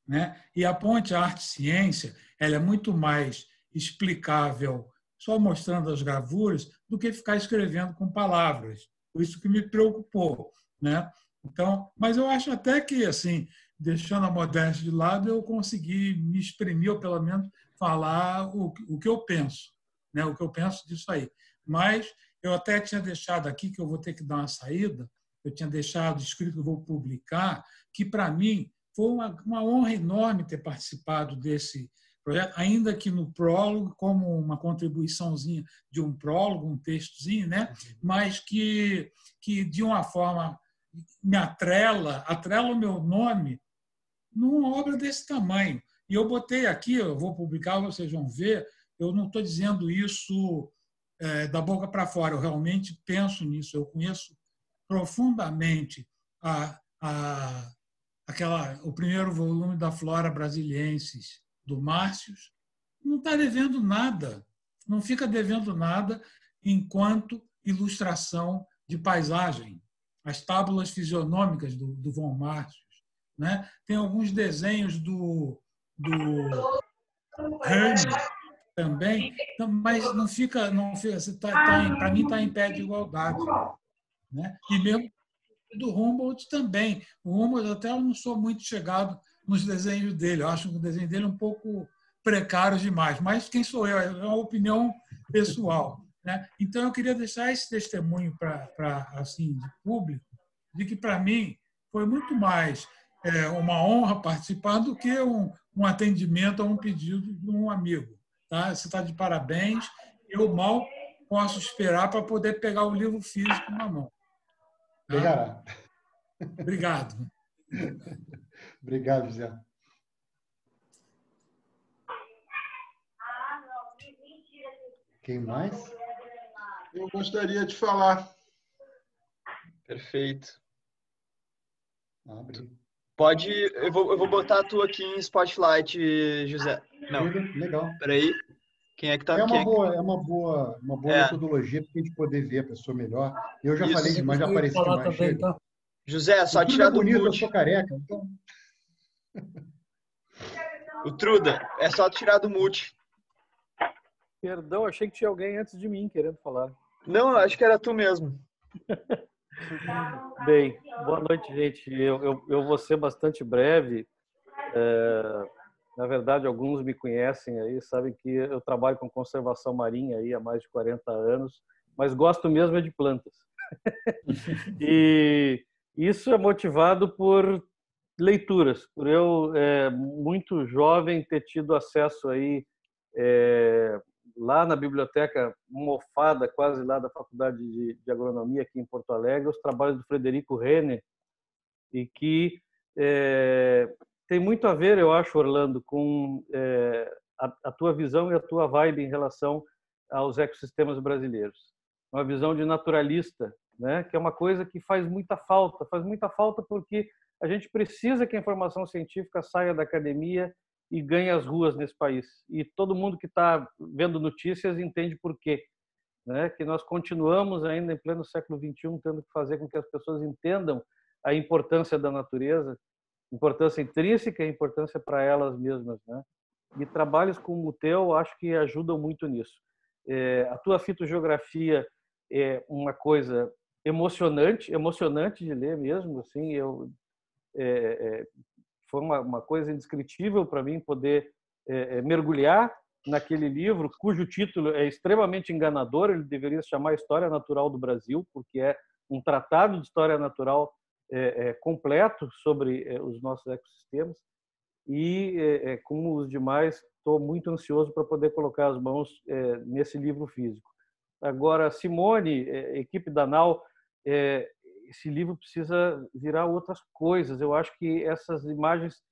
S1: né? E a ponte arte-ciência ela é muito mais explicável só mostrando as gravuras do que ficar escrevendo com palavras. Por isso que me preocupou, né? Então, mas eu acho até que, assim, deixando a modéstia de lado, eu consegui me exprimir, ou pelo menos falar o que eu penso, né? O que eu penso disso aí. Mas eu até tinha deixado aqui, que eu vou ter que dar uma saída, eu tinha deixado escrito que eu vou publicar, que para mim foi uma honra enorme ter participado desse projeto, ainda que no prólogo, como uma contribuiçãozinha de um prólogo, um textozinho, né? Mas que de uma forma me atrela o meu nome numa obra desse tamanho. E eu botei aqui, eu vou publicar, vocês vão ver, eu não estou dizendo isso da boca para fora, eu realmente penso nisso, eu conheço profundamente o primeiro volume da Flora Brasiliensis, do Márcios, não está devendo nada, não fica devendo nada enquanto ilustração de paisagem. As tábulas fisionômicas do Von Márcios, né? Tem alguns desenhos do Heine também, mas não fica para mim está em pé de igualdade, né? E mesmo do Humboldt também. O Humboldt até eu não sou muito chegado nos desenhos dele. Eu acho que o desenho dele é um pouco precário demais. Mas quem sou eu? É uma opinião pessoal, né? Então, eu queria deixar esse testemunho assim, de público, de que, para mim, foi muito mais uma honra participar do que um atendimento a um pedido de um amigo. Tá? Você está de parabéns. Eu mal posso esperar para poder pegar o livro físico na mão.
S4: Pegará.
S1: Obrigado.
S4: Obrigado, José. Quem mais?
S9: Eu gostaria de falar.
S10: Perfeito. Pode, eu vou botar a tua aqui em Spotlight, José. Não.
S4: Legal.
S10: Peraí. Quem é que tá?
S4: É uma boa metodologia para a gente poder ver a pessoa melhor. Eu já falei demais, já apareci demais.
S8: Também, tá?
S10: José, só tirar do
S4: bonito,
S10: mute.
S4: Eu sou careca, então.
S10: O Truda, é só tirar do mute.
S13: Perdão, achei que tinha alguém antes de mim querendo falar.
S10: Não, acho que era tu mesmo.
S13: Bem, boa noite, gente. Eu vou ser bastante breve. Na verdade, alguns me conhecem aí, sabem que eu trabalho com conservação marinha aí há mais de 40 anos, mas gosto mesmo de plantas. E isso é motivado por leituras, por eu, muito jovem, ter tido acesso aí lá na biblioteca mofada, quase lá da Faculdade de Agronomia aqui em Porto Alegre, os trabalhos do Frederico Renner, e que tem muito a ver, eu acho, Orlando, com a tua visão e a tua vibe em relação aos ecossistemas brasileiros. Uma visão de naturalista, né? Que é uma coisa que faz muita falta porque a gente precisa que a informação científica saia da academia e ganhe as ruas nesse país. E todo mundo que está vendo notícias entende por quê, né? Que nós continuamos ainda em pleno século XXI tendo que fazer com que as pessoas entendam a importância da natureza, importância intrínseca e importância para elas mesmas, né? E trabalhos como o teu, acho que ajudam muito nisso. A tua fitogeografia é uma coisa emocionante de ler mesmo, assim, foi uma coisa indescritível para mim poder mergulhar naquele livro, cujo título é extremamente enganador. Ele deveria se chamar História Natural do Brasil, porque é um tratado de história natural completo sobre os nossos ecossistemas. E, como os demais, estou muito ansioso para poder colocar as mãos nesse livro físico. Agora, Simone, equipe da NAU, esse livro precisa virar outras coisas. Eu acho que essas imagens,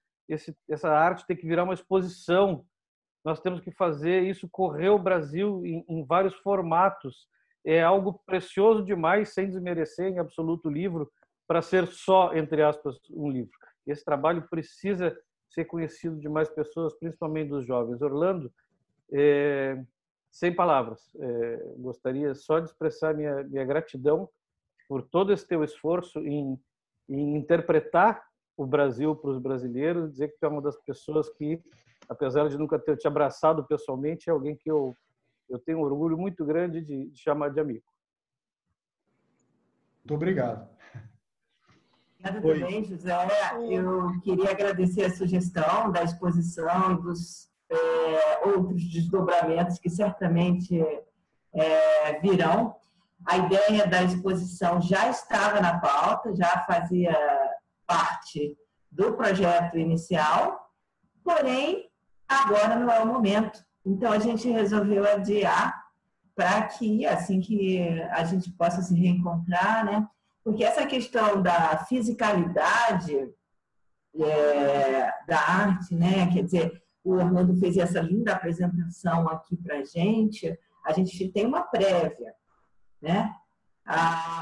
S13: essa arte tem que virar uma exposição. Nós temos que fazer isso correr o Brasil em vários formatos. É algo precioso demais, sem desmerecer em absoluto o livro, para ser só, entre aspas, um livro. Esse trabalho precisa ser conhecido de mais pessoas, principalmente dos jovens. Orlando, sem palavras, gostaria só de expressar minha gratidão por todo esse teu esforço em interpretar o Brasil para os brasileiros, dizer que tu é uma das pessoas que, apesar de nunca ter te abraçado pessoalmente, é alguém que eu tenho um orgulho muito grande de chamar de amigo.
S4: Muito obrigado.
S12: Obrigada também, José. Eu queria agradecer a sugestão da exposição e dos outros desdobramentos que certamente virão. A ideia da exposição já estava na pauta, já fazia parte do projeto inicial, porém, agora não é o momento. Então, a gente resolveu adiar para que, assim que a gente possa se reencontrar, né? Porque essa questão da fisicalidade da arte, né? Quer dizer, o Orlando fez essa linda apresentação aqui para a gente tem uma prévia, né?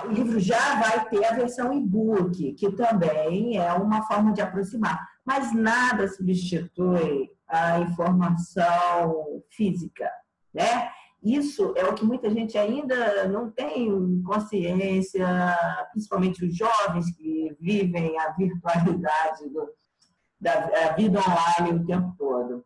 S12: O livro já vai ter a versão e-book, que também é uma forma de aproximar, mas nada substitui a informação física, né? Isso é o que muita gente ainda não tem consciência, principalmente os jovens que vivem a virtualidade da vida online o tempo todo.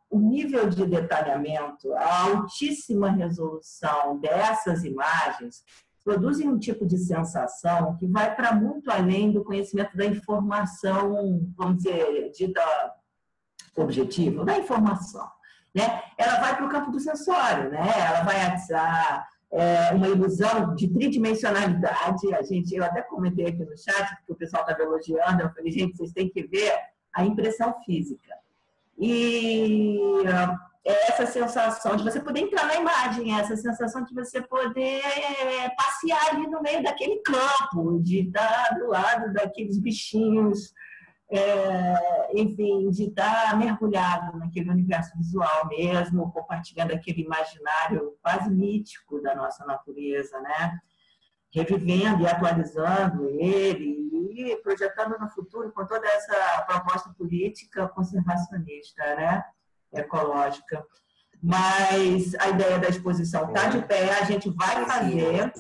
S12: O nível de detalhamento, a altíssima resolução dessas imagens produzem um tipo de sensação que vai para muito além do conhecimento da informação, vamos dizer, dita objetiva, da informação, né? Ela vai para o campo do sensório, né? Ela vai atizar uma ilusão de tridimensionalidade. Eu até comentei aqui no chat, porque o pessoal estava elogiando, eu falei, gente, vocês têm que ver a impressão física. E essa sensação de você poder entrar na imagem, essa sensação de você poder passear ali no meio daquele campo, de estar do lado daqueles bichinhos, enfim, de estar mergulhado naquele universo visual mesmo, compartilhando aquele imaginário quase mítico da nossa natureza, né? Revivendo e atualizando ele e projetando no futuro com toda essa proposta política conservacionista, né? Ecológica. Mas a ideia da exposição está de pé, a gente vai fazer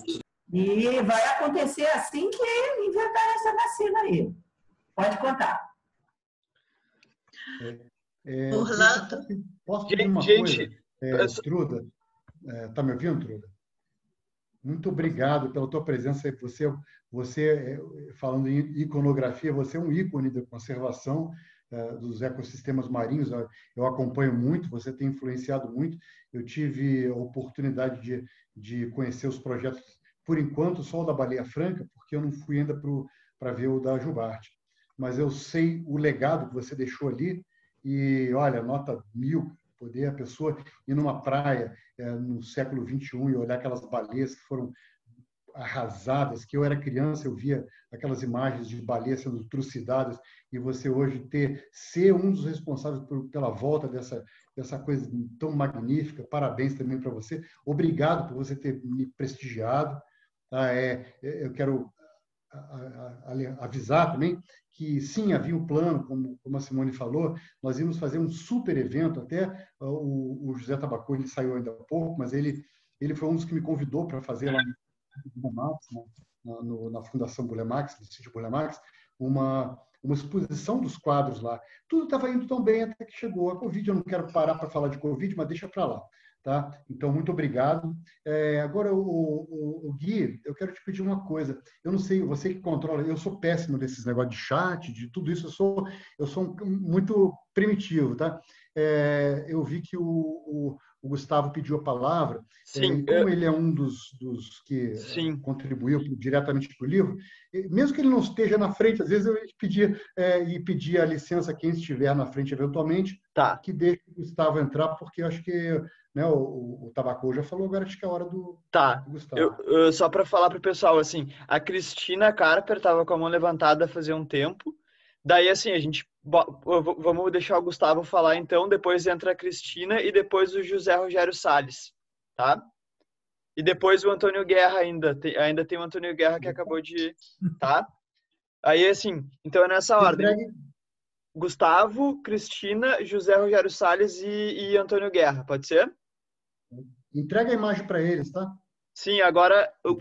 S12: e vai acontecer assim que inventar essa vacina aí. Pode contar.
S3: Orlando.
S4: Posso pedir uma coisa? Truda, está me ouvindo, Truda? Muito obrigado pela tua presença. Você falando em iconografia, você é um ícone da conservação dos ecossistemas marinhos. Eu acompanho muito, você tem influenciado muito. Eu tive a oportunidade de conhecer os projetos, por enquanto, só o da Baleia Franca, porque eu não fui ainda para ver o da Jubarte. Mas eu sei o legado que você deixou ali e, olha, nota 1000, poder a pessoa ir numa praia no século XXI e olhar aquelas baleias que foram arrasadas, que eu era criança, eu via aquelas imagens de baleias sendo trucidadas, e você hoje ser um dos responsáveis pela volta dessa coisa tão magnífica. Parabéns também para você. Obrigado por você ter me prestigiado. Eu quero avisar também que sim, havia um plano, como a Simone falou, nós íamos fazer um super evento, até o José Tabacô, ele saiu ainda há pouco, mas ele foi um dos que me convidou para fazer lá na Fundação Bulemax, no sítio Bulemax, uma exposição dos quadros lá. Tudo estava indo tão bem até que chegou a Covid. Eu não quero parar para falar de Covid, mas deixa para lá. Tá? Então, muito obrigado. Agora, o Gui, eu quero te pedir uma coisa. Eu não sei, você que controla, eu sou péssimo desses negócios de chat, de tudo isso, eu sou muito primitivo. Tá? Eu vi que o o Gustavo pediu a palavra.
S10: Sim,
S4: como ele é um dos que contribuiu diretamente para o livro, mesmo que ele não esteja na frente, às vezes eu pedia a licença a quem estiver na frente eventualmente, que deixe o Gustavo entrar, porque eu acho que, né, o Tabacô já falou, agora acho que é a hora do Gustavo.
S10: Só para falar para o pessoal, assim, a Cristina Carper estava com a mão levantada fazia um tempo. Daí, assim, vamos deixar o Gustavo falar, então, depois entra a Cristina e depois o José Rogério Salles, tá? E depois o Antônio Guerra ainda tem o Antônio Guerra que acabou de... Tá? Aí, assim, então é nessa ordem. Gustavo, Cristina, José Rogério Salles e Antônio Guerra, pode ser?
S4: Entrega a imagem para eles, tá?
S10: Sim, agora o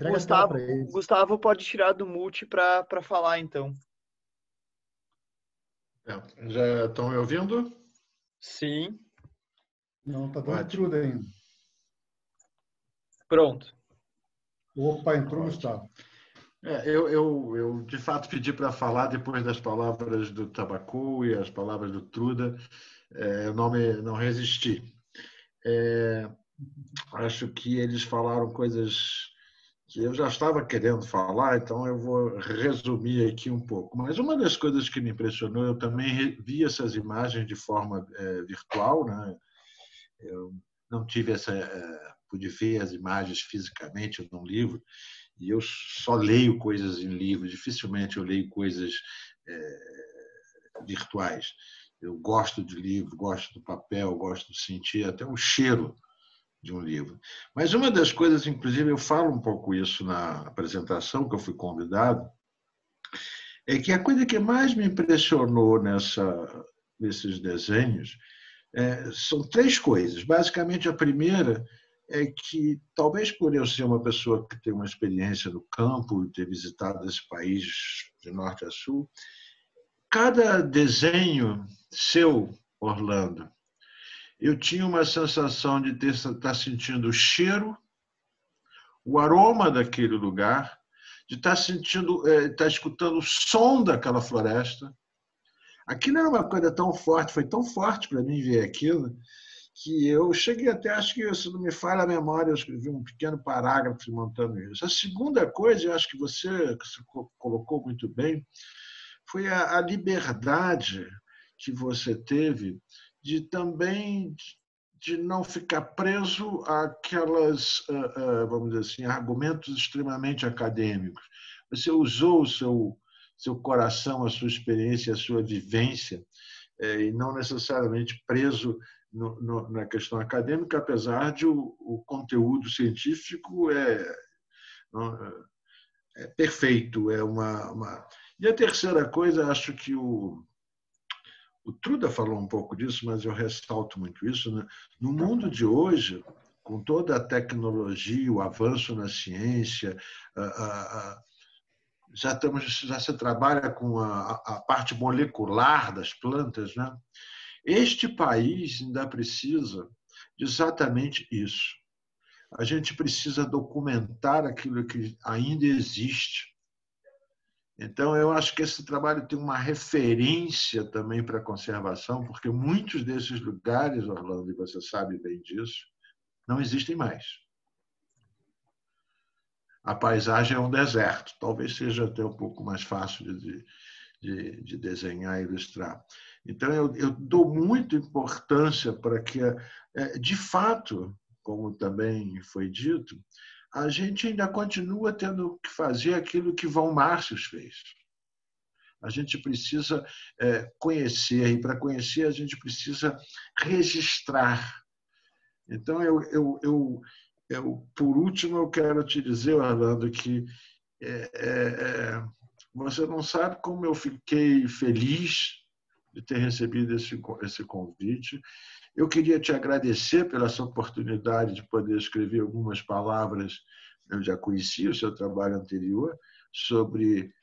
S10: Gustavo pode tirar do multi para falar, então.
S14: Já estão me ouvindo?
S10: Sim.
S4: Não, tá dando tudo ainda.
S10: Pronto.
S4: Opa, entrou o Gustavo.
S14: Eu de fato pedi para falar depois das palavras do Tabacô e as palavras do Truda. Eu não resisti. Acho que eles falaram coisas que eu já estava querendo falar, então eu vou resumir aqui um pouco. Mas uma das coisas que me impressionou, eu também vi essas imagens de forma virtual, né? Eu não tive pude ver as imagens fisicamente num livro, e eu só leio coisas em livro, dificilmente eu leio coisas virtuais. Eu gosto de livro, gosto do papel, gosto de sentir até o cheiro de um livro. Mas uma das coisas, inclusive, eu falo um pouco isso na apresentação que eu fui convidado, é que a coisa que mais me impressionou nesses desenhos são três coisas. Basicamente, a primeira é que, talvez por eu ser uma pessoa que tem uma experiência no campo, ter visitado esse país de norte a sul, cada desenho seu, Orlando, eu tinha uma sensação de estar sentindo o cheiro, o aroma daquele lugar, de estar escutando o som daquela floresta. Aquilo era uma coisa tão forte, foi tão forte para mim ver aquilo, que eu cheguei até, acho que, se não me falha a memória, eu escrevi um pequeno parágrafo montando isso. A segunda coisa, eu acho que você colocou muito bem, foi a liberdade que você teve de também de não ficar preso àquelas, vamos dizer assim, argumentos extremamente acadêmicos. Você usou o seu coração, a sua experiência, a sua vivência, e não necessariamente preso na questão acadêmica, apesar de o conteúdo científico é perfeito. E a terceira coisa, acho que o Truda falou um pouco disso, mas eu ressalto muito isso, né? No mundo de hoje, com toda a tecnologia, o avanço na ciência, já se trabalha com a parte molecular das plantas, né? Este país ainda precisa de exatamente isso. A gente precisa documentar aquilo que ainda existe. Então, eu acho que esse trabalho tem uma referência também para a conservação, porque muitos desses lugares, Orlando, e você sabe bem disso, não existem mais. A paisagem é um deserto, talvez seja até um pouco mais fácil de desenhar e ilustrar. Então, eu dou muita importância para que, de fato, como também foi dito, a gente ainda continua tendo que fazer aquilo que Von Marcius fez. A gente precisa conhecer, e para conhecer a gente precisa registrar. Então, por último, eu quero te dizer, Orlando, que você não sabe como eu fiquei feliz de ter recebido esse convite. Eu queria te agradecer pela sua oportunidade de poder escrever algumas palavras. Eu já conhecia o seu trabalho anterior sobre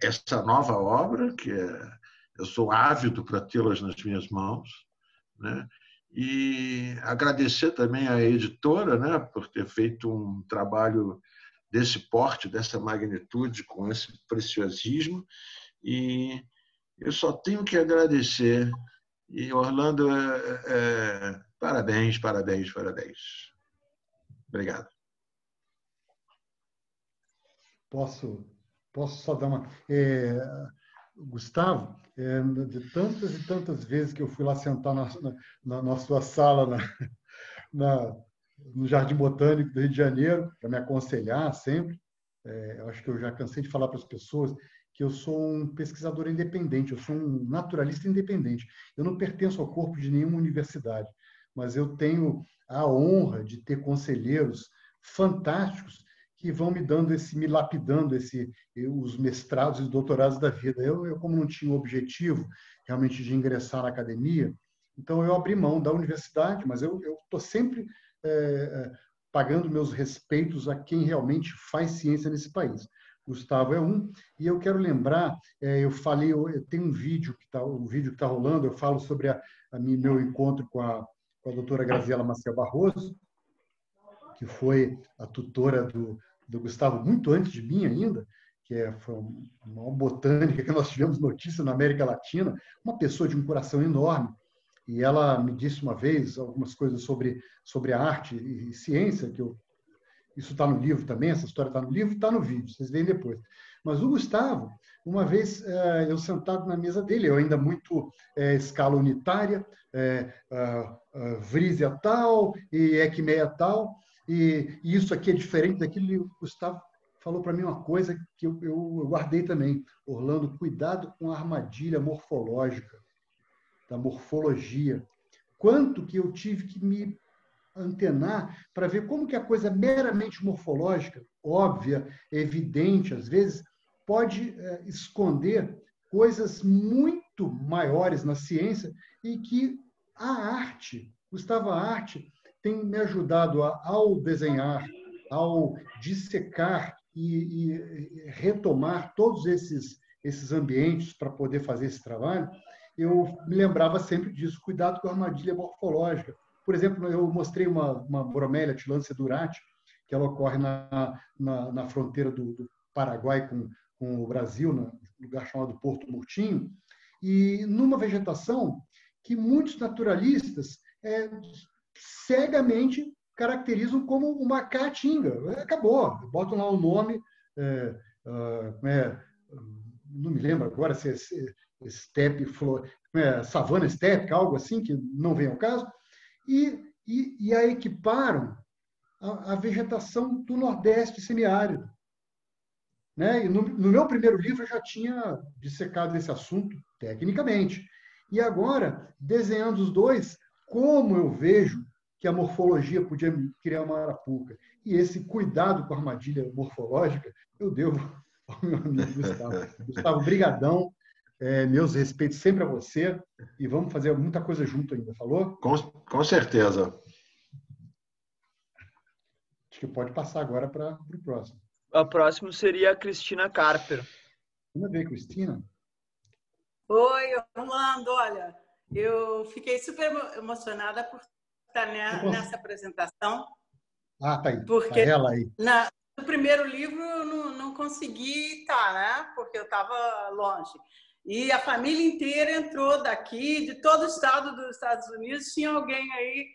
S14: essa nova obra, que eu sou ávido para tê-las nas minhas mãos, né? E agradecer também à editora, né, por ter feito um trabalho desse porte, dessa magnitude, com esse preciosismo. E eu só tenho que agradecer. E, Orlando, Parabéns, parabéns, parabéns. Obrigado.
S4: Posso só dar uma... Gustavo, de tantas e tantas vezes que eu fui lá sentar na sua sala, no Jardim Botânico do Rio de Janeiro, para me aconselhar sempre, eu acho que eu já cansei de falar para as pessoas que eu sou um pesquisador independente, eu sou um naturalista independente. Eu não pertenço ao corpo de nenhuma universidade, mas eu tenho a honra de ter conselheiros fantásticos que vão me lapidando os mestrados e doutorados da vida. Eu, como não tinha o objetivo realmente de ingressar na academia, então eu abri mão da universidade, mas eu estou sempre pagando meus respeitos a quem realmente faz ciência nesse país. Gustavo é um, e eu quero lembrar, eu tenho um vídeo que está rolando, eu falo sobre meu encontro com a doutora Graziela Maciel Barroso, que foi a tutora do Gustavo muito antes de mim ainda, foi uma botânica que nós tivemos notícia na América Latina, uma pessoa de um coração enorme, e ela me disse uma vez algumas coisas sobre a arte e ciência, isso está no livro também, essa história está no livro e está no vídeo, vocês veem depois. Mas o Gustavo, uma vez eu sentado na mesa dele, eu ainda muito escala unitária, Vrisia tal e Equimea tal, e isso aqui é diferente daquilo, e o Gustavo falou para mim uma coisa que eu guardei também. Orlando, cuidado com a armadilha morfológica, da morfologia. Quanto que eu tive que me antenar para ver como que a coisa meramente morfológica, óbvia, evidente, às vezes, pode esconder coisas muito maiores na ciência e que a arte, Gustavo, a arte tem me ajudado ao desenhar, ao dissecar e retomar todos esses ambientes para poder fazer esse trabalho. Eu me lembrava sempre disso, cuidado com a armadilha morfológica. Por exemplo, eu mostrei uma bromélia tillandsia durati, que ela ocorre na fronteira do Paraguai com o Brasil, num lugar chamado Porto Murtinho, e numa vegetação que muitos naturalistas cegamente caracterizam como uma caatinga. Acabou, botam lá o nome, não me lembro agora se é steppe, savana steppe, algo assim, que não vem ao caso, e a equiparam à vegetação do Nordeste semiárido. Né? E no meu primeiro livro eu já tinha dissecado esse assunto tecnicamente. E agora, desenhando os dois, como eu vejo que a morfologia podia criar uma arapuca. E esse cuidado com a armadilha morfológica, eu devo ao meu amigo Gustavo. Gustavo, brigadão. Meus respeitos sempre a você. E vamos fazer muita coisa junto ainda, falou?
S14: Com certeza.
S4: Acho que pode passar agora para o próximo.
S10: O próximo seria a Cristina Carper.
S4: Vamos ver, Cristina.
S15: Oi, Orlando. Olha, eu fiquei super emocionada por estar nessa apresentação.
S4: Ah, tá aí.
S15: Porque
S4: tá ela aí.
S15: No primeiro livro eu não consegui estar, né? Porque eu estava longe. E a família inteira entrou daqui, de todo o estado dos Estados Unidos, tinha alguém aí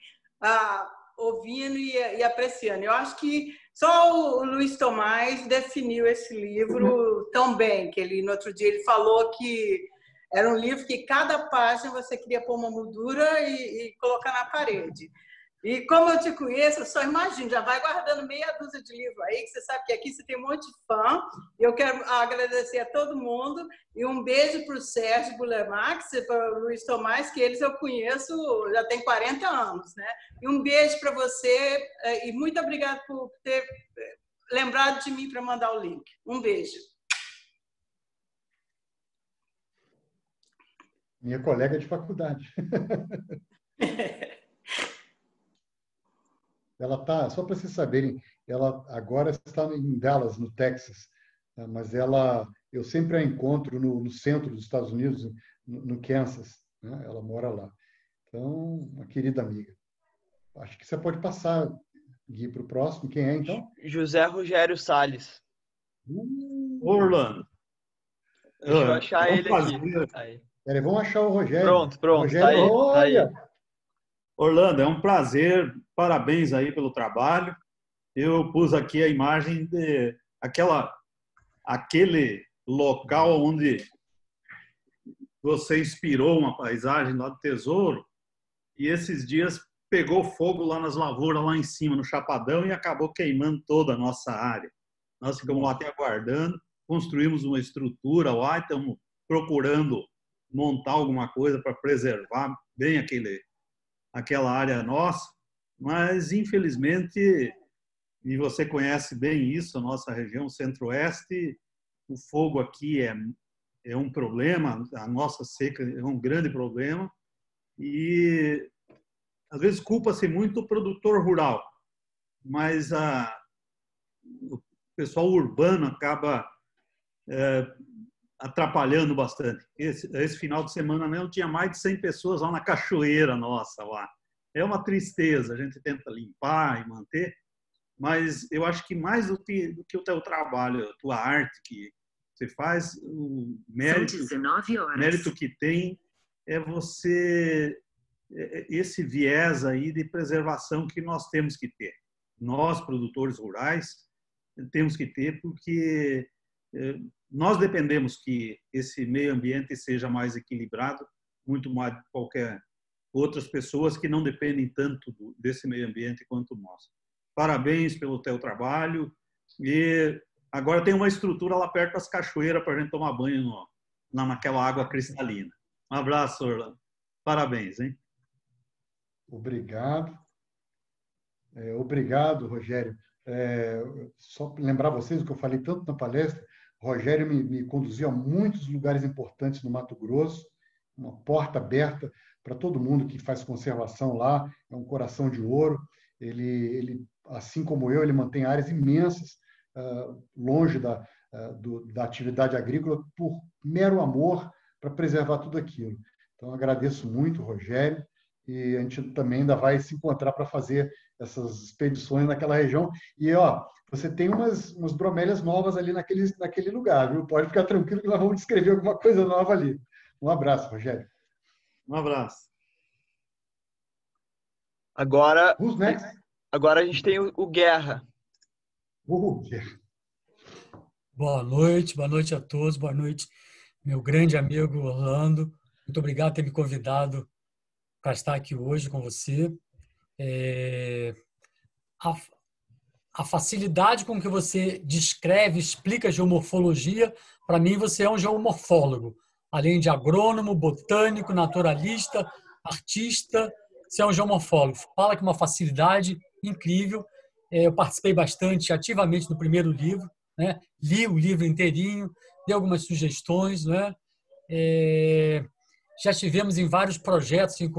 S15: ouvindo e apreciando. Eu acho que só o Luiz Tomás definiu esse livro tão bem, que no outro dia ele falou que era um livro que cada página você queria pôr uma moldura e colocar na parede. E como eu te conheço, eu só imagino, já vai guardando meia dúzia de livros aí, que você sabe que aqui você tem um monte de fã. Eu quero agradecer a todo mundo e um beijo para o Sérgio Bulemax e para o Luiz Tomás, que eles eu conheço já tem 40 anos, né? E um beijo para você e muito obrigada por ter lembrado de mim para mandar o link. Um beijo.
S4: Minha colega de faculdade. Ela está, só para vocês saberem, ela agora está em Dallas, no Texas, mas eu sempre a encontro no centro dos Estados Unidos, no Kansas, né? Ela mora lá. Então, uma querida amiga. Acho que você pode passar, Gui, para o próximo. Quem é, então?
S10: José Rogério Salles.
S16: Orlando.
S10: Deixa eu achar ele aqui.
S4: Peraí, vamos achar o Rogério.
S10: Pronto,
S4: Rogério,
S10: tá aí.
S4: olha!
S10: Tá aí.
S16: Orlando, é um prazer, parabéns aí pelo trabalho. Eu pus aqui a imagem de aquele local onde você inspirou uma paisagem lá do Tesouro, e esses dias pegou fogo lá nas lavouras, lá em cima, no Chapadão, e acabou queimando toda a nossa área. Nós ficamos lá até aguardando, construímos uma estrutura lá, estamos procurando montar alguma coisa para preservar bem aquela área nossa, mas, infelizmente, e você conhece bem isso, a nossa região centro-oeste, o fogo aqui é um problema, a nossa seca é um grande problema, e às vezes culpa-se muito o produtor rural, mas o pessoal urbano acaba atrapalhando bastante. Esse final de semana mesmo tinha mais de 100 pessoas lá na cachoeira nossa lá. É uma tristeza, a gente tenta limpar e manter, mas eu acho que mais do que o teu trabalho, a tua arte que você faz, o mérito que tem é esse viés aí de preservação que nós temos que ter. Nós, produtores rurais, temos que ter, porque nós dependemos que esse meio ambiente seja mais equilibrado, muito mais de qualquer outras pessoas que não dependem tanto desse meio ambiente quanto nós. Parabéns pelo teu trabalho, e agora tem uma estrutura lá perto das cachoeiras para a gente tomar banho naquela água cristalina. Um abraço, Orlando. Parabéns, hein?
S4: Obrigado. Obrigado, Rogério. Só lembrar vocês o que eu falei tanto na palestra, Rogério me conduziu a muitos lugares importantes no Mato Grosso, uma porta aberta para todo mundo que faz conservação lá, é um coração de ouro. Ele assim como eu, ele mantém áreas imensas longe da atividade agrícola por mero amor para preservar tudo aquilo. Então, agradeço muito, Rogério, e a gente também ainda vai se encontrar para fazer essas expedições naquela região. E, você tem umas bromélias novas ali naquele lugar, viu? Pode ficar tranquilo que nós vamos descrever alguma coisa nova ali. Um abraço, Rogério.
S16: Um abraço.
S10: Agora a gente tem o Guerra.
S4: Guerra.
S8: Boa noite a todos. Boa noite, meu grande amigo Orlando. Muito obrigado por ter me convidado para estar aqui hoje com você. A facilidade com que você descreve, explica a geomorfologia, para mim você é um geomorfólogo. Além de agrônomo, botânico, naturalista, artista, você é um geomorfólogo. Fala com uma facilidade incrível. Eu participei bastante ativamente do primeiro livro, né? Li o livro inteirinho, dei algumas sugestões, né? Já estivemos em vários projetos em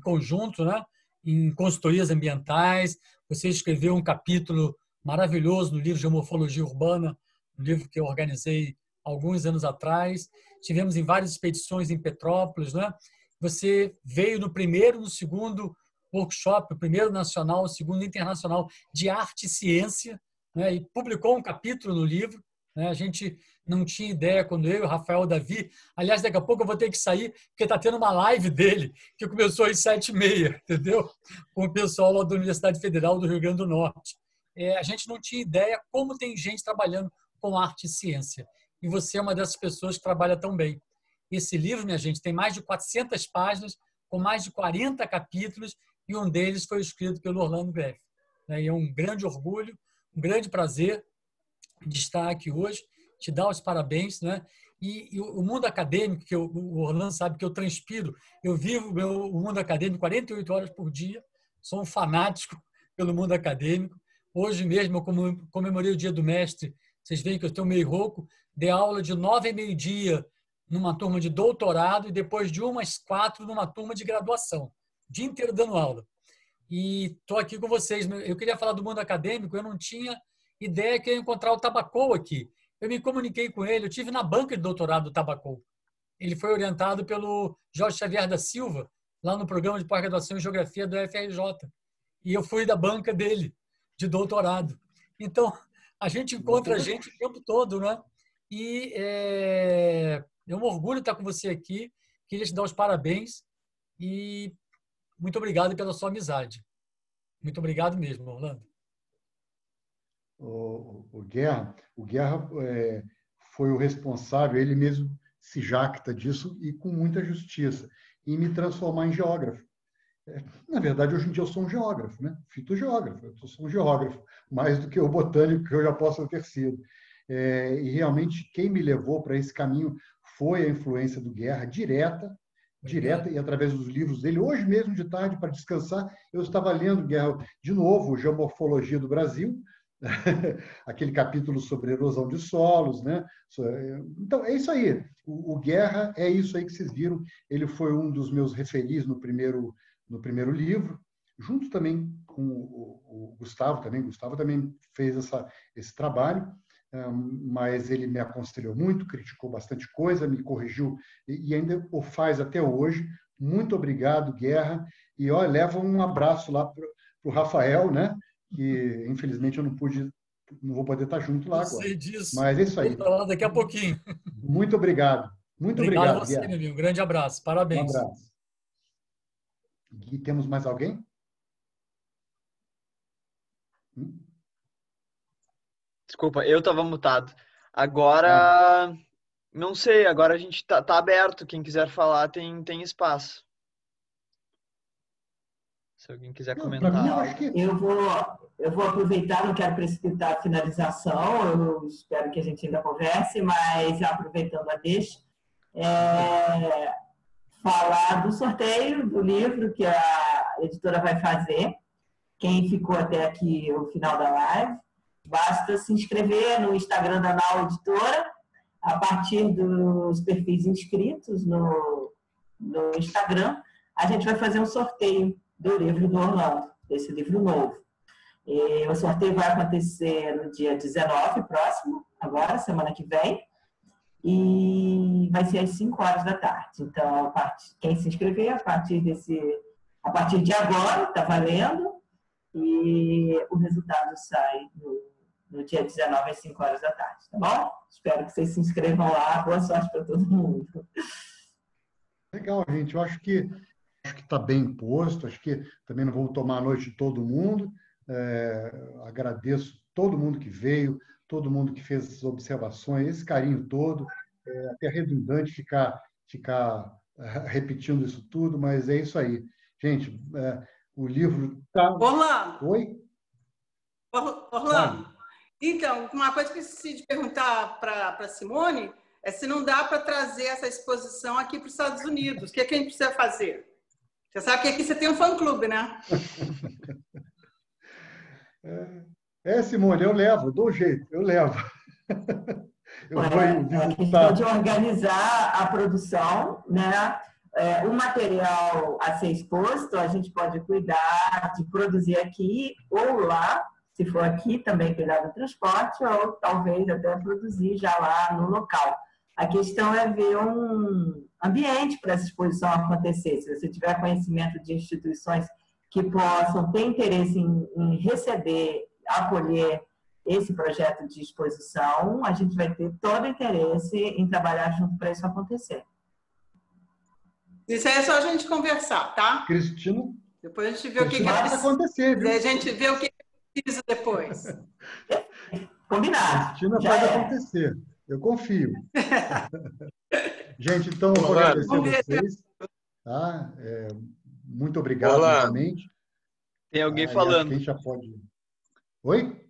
S8: conjunto, né? Em consultorias ambientais. Você escreveu um capítulo maravilhoso no livro Geomorfologia Urbana, um livro que eu organizei alguns anos atrás. Tivemos em várias expedições em Petrópolis, né? Você veio no primeiro, no segundo workshop, o primeiro nacional, o segundo internacional de arte e ciência, né? E publicou um capítulo no livro, né? A gente não tinha ideia quando eu e o Rafael Davi, aliás, daqui a pouco eu vou ter que sair, porque está tendo uma live dele, que começou às 7h30, entendeu? Com o pessoal lá da Universidade Federal do Rio Grande do Norte. A gente não tinha ideia como tem gente trabalhando com arte e ciência. E você é uma dessas pessoas que trabalha tão bem. Esse livro, minha gente, tem mais de 400 páginas, com mais de 40 capítulos, e um deles foi escrito pelo Orlando Greff. E é um grande orgulho, um grande prazer de estar aqui hoje, te dar os parabéns, né? E o mundo acadêmico, que o Orlando sabe que eu transpiro, eu vivo o mundo acadêmico 48 horas por dia, sou um fanático pelo mundo acadêmico. Hoje mesmo eu comemorei o Dia do Mestre, vocês veem que eu estou meio rouco, dei aula de 9h a meio-dia numa turma de doutorado e depois de 1 às 4 numa turma de graduação. O dia inteiro dando aula. E estou aqui com vocês. Eu queria falar do mundo acadêmico, eu não tinha ideia que eu ia encontrar o Tabacou aqui. Eu me comuniquei com ele, eu tive na banca de doutorado do Tabacou. Ele foi orientado pelo Jorge Xavier da Silva, lá no programa de pós-graduação em Geografia do FRJ. E eu fui da banca dele, de doutorado. Então, a gente encontra a gente o tempo todo, né? E é um orgulho estar com você aqui. Queria te dar os parabéns. E muito obrigado pela sua amizade. Muito obrigado mesmo, Orlando.
S4: O Guerra foi o responsável, ele mesmo se jacta disso e com muita justiça, em me transformar em geógrafo. Na verdade, hoje em dia eu sou um geógrafo, né? Fitogeógrafo, eu sou um geógrafo, mais do que o botânico que eu já posso ter sido. E realmente quem me levou para esse caminho foi a influência do Guerra, direta e através dos livros dele. Hoje mesmo, de tarde, para descansar, eu estava lendo, Guerra, de novo, Geomorfologia do Brasil, aquele capítulo sobre erosão de solos, né? Então, é isso aí. O Guerra é isso aí que vocês viram. Ele foi um dos meus referis no primeiro livro, junto também com o Gustavo também. Gustavo também fez esse trabalho, mas ele me aconselhou muito, criticou bastante coisa, me corrigiu e ainda o faz até hoje. Muito obrigado, Guerra. E leva um abraço lá para o Rafael, né? Que infelizmente eu não vou poder estar junto lá agora.
S8: Disso.
S4: Mas é isso aí.
S8: Vou falar daqui a pouquinho.
S4: Muito obrigado. Muito obrigado,
S8: a você,
S4: Guerra.
S8: meu amigo. Um grande abraço. Parabéns.
S4: Um abraço. Gui, temos mais alguém?
S10: Desculpa, eu estava mutado. Agora, não sei, agora a gente tá aberto. Quem quiser falar tem espaço. Se alguém quiser comentar.
S12: Eu vou aproveitar, não quero precipitar a finalização, eu espero que a gente ainda converse, mas aproveitando a deixa, falar do sorteio do livro que a editora vai fazer. Quem ficou até aqui o final da live, basta se inscrever no Instagram da Nau Editora, a partir dos perfis inscritos no Instagram, a gente vai fazer um sorteio do livro do Orlando, desse livro novo. E o sorteio vai acontecer no dia 19, próximo, agora, semana que vem, e vai ser às 5 horas da tarde. Então, quem se inscrever, a partir de agora, está valendo, e o resultado sai no dia 19, às 5 horas da tarde, tá bom? Espero que vocês se inscrevam lá. Boa sorte para todo mundo.
S4: Legal, gente. Eu acho que está bem posto, acho que também não vou tomar a noite de todo mundo. Agradeço todo mundo que veio, todo mundo que fez essas observações, esse carinho todo. Até redundante ficar repetindo isso tudo, mas é isso aí. Gente, o livro está...
S15: Orlando!
S4: Oi?
S15: Orlando, então, uma coisa que eu esqueci de perguntar para a Simone é se não dá para trazer essa exposição aqui para os Estados Unidos. O que é que a gente precisa fazer? Você sabe que aqui você tem um fã-clube, né?
S4: Simone, eu levo, dou um jeito, eu levo.
S12: A questão de organizar a produção, né? O material a ser exposto, a gente pode cuidar de produzir aqui ou lá, se for aqui, também cuidar do transporte, ou talvez até produzir já lá no local. A questão é ver um ambiente para essa exposição acontecer. Se você tiver conhecimento de instituições que possam ter interesse em receber, acolher esse projeto de exposição, a gente vai ter todo o interesse em trabalhar junto para isso acontecer.
S15: Isso aí é só a gente conversar, tá?
S4: Cristina?
S15: Depois a gente vê o que
S4: vai acontecer, viu?
S15: A gente vê o que precisa depois.
S12: Combinado.
S4: Cristina faz acontecer. Eu confio. Gente, então, eu vou agradecer a vocês. Tá? Muito obrigado novamente.
S10: Tem alguém falando.
S4: Quem já pode... Oi?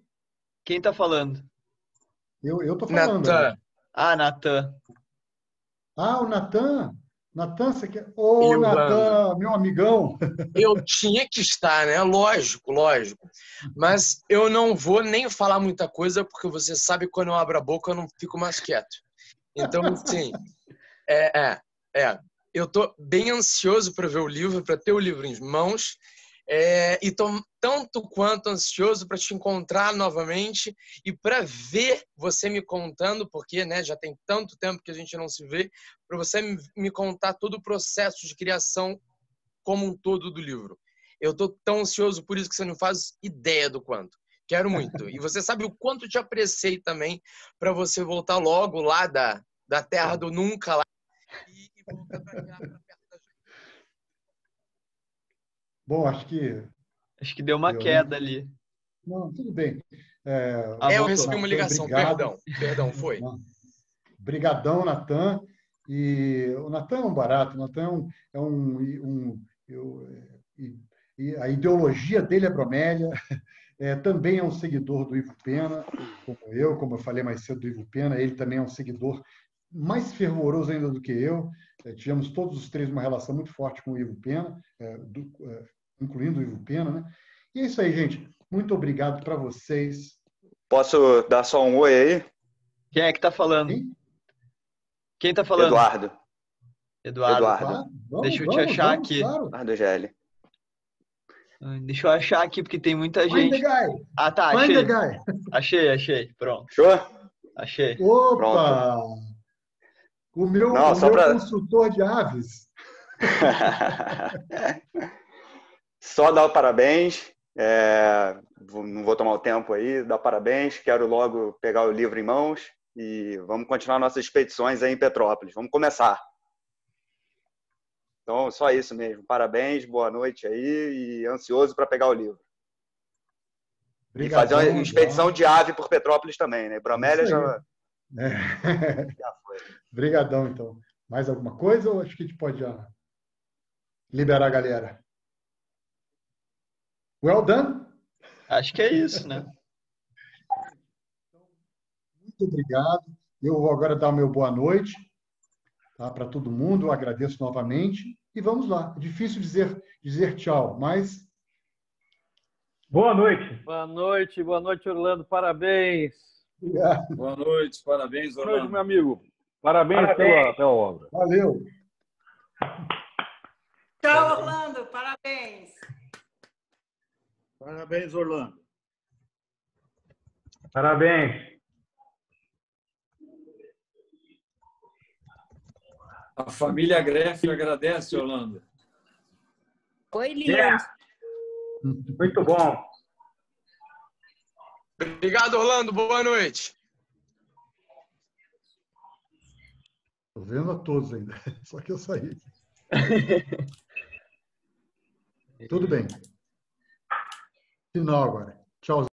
S10: Quem está falando?
S4: Eu estou falando.
S10: Natan. Natan.
S4: O Natan. Natan, você quer... Natan, meu amigão.
S17: Eu tinha que estar, né? Lógico. Mas eu não vou nem falar muita coisa, porque você sabe que quando eu abro a boca eu não fico mais quieto. Então, assim, eu estou bem ansioso para ver o livro, para ter o livro em mãos. E estou tanto quanto ansioso para te encontrar novamente e para ver você me contando, porque, né, já tem tanto tempo que a gente não se vê, para você me contar todo o processo de criação como um todo do livro. Eu estou tão ansioso por isso que você não faz ideia do quanto. Quero muito. E você sabe o quanto te apreciei também para você voltar logo lá da terra do nunca lá e voltar para cá, para perto da gente.
S4: Bom, acho que
S10: deu uma queda ali.
S4: Não, tudo bem.
S17: Eu recebi uma ligação,
S4: obrigado.
S17: Perdão, foi.
S4: Brigadão, Natan. E o Natan é um barato, o Natan a ideologia dele é bromélia, também é um seguidor do Ivo Pena, como eu falei mais cedo do Ivo Pena, ele também é um seguidor mais fervoroso ainda do que eu. Tivemos todos os três uma relação muito forte com o Ivo Pena, incluindo o Ivo Pena, né? E é isso aí, gente. Muito obrigado para vocês.
S18: Posso dar só um oi aí?
S10: Quem é que está falando? Quem está falando?
S18: Eduardo.
S10: Deixa eu te achar aqui.
S18: Claro. Eduardo GL.
S10: Deixa eu achar aqui, porque tem muita
S4: Find
S10: gente.
S4: the guy.
S10: Ah, tá,
S4: Find
S10: achei.
S4: the guy.
S10: Achei. Pronto.
S18: Show?
S10: Achei.
S4: Opa!
S18: Pronto.
S4: O meu consultor de aves.
S18: Só dar o parabéns. Não vou tomar o tempo aí. Dar parabéns. Quero logo pegar o livro em mãos e vamos continuar nossas expedições aí em Petrópolis. Vamos começar. Então, só isso mesmo. Parabéns, boa noite aí e ansioso para pegar o livro.
S4: Obrigadão,
S18: e fazer uma expedição de ave por Petrópolis também, né? Bromélia já foi.
S4: Obrigadão, então. Mais alguma coisa ou acho que a gente pode já liberar a galera? Well done?
S10: Acho que é isso, né?
S4: Muito obrigado. Eu vou agora dar o meu boa noite, tá, para todo mundo. Eu agradeço novamente. E vamos lá. É difícil dizer tchau, mas...
S6: Boa noite.
S13: Boa noite, Orlando. Parabéns.
S4: Obrigado.
S2: Boa noite, parabéns, Orlando.
S6: Boa noite, meu amigo. Parabéns. Pela obra.
S4: Valeu.
S15: Tchau, Orlando. Parabéns.
S16: Parabéns, Orlando.
S6: Parabéns.
S2: A família Greff agradece, Orlando.
S19: Foi lindo.
S6: Muito bom.
S17: Obrigado, Orlando. Boa noite.
S4: Estou vendo a todos ainda, só que eu saí. Tudo bem. Final agora. Tchauzinho.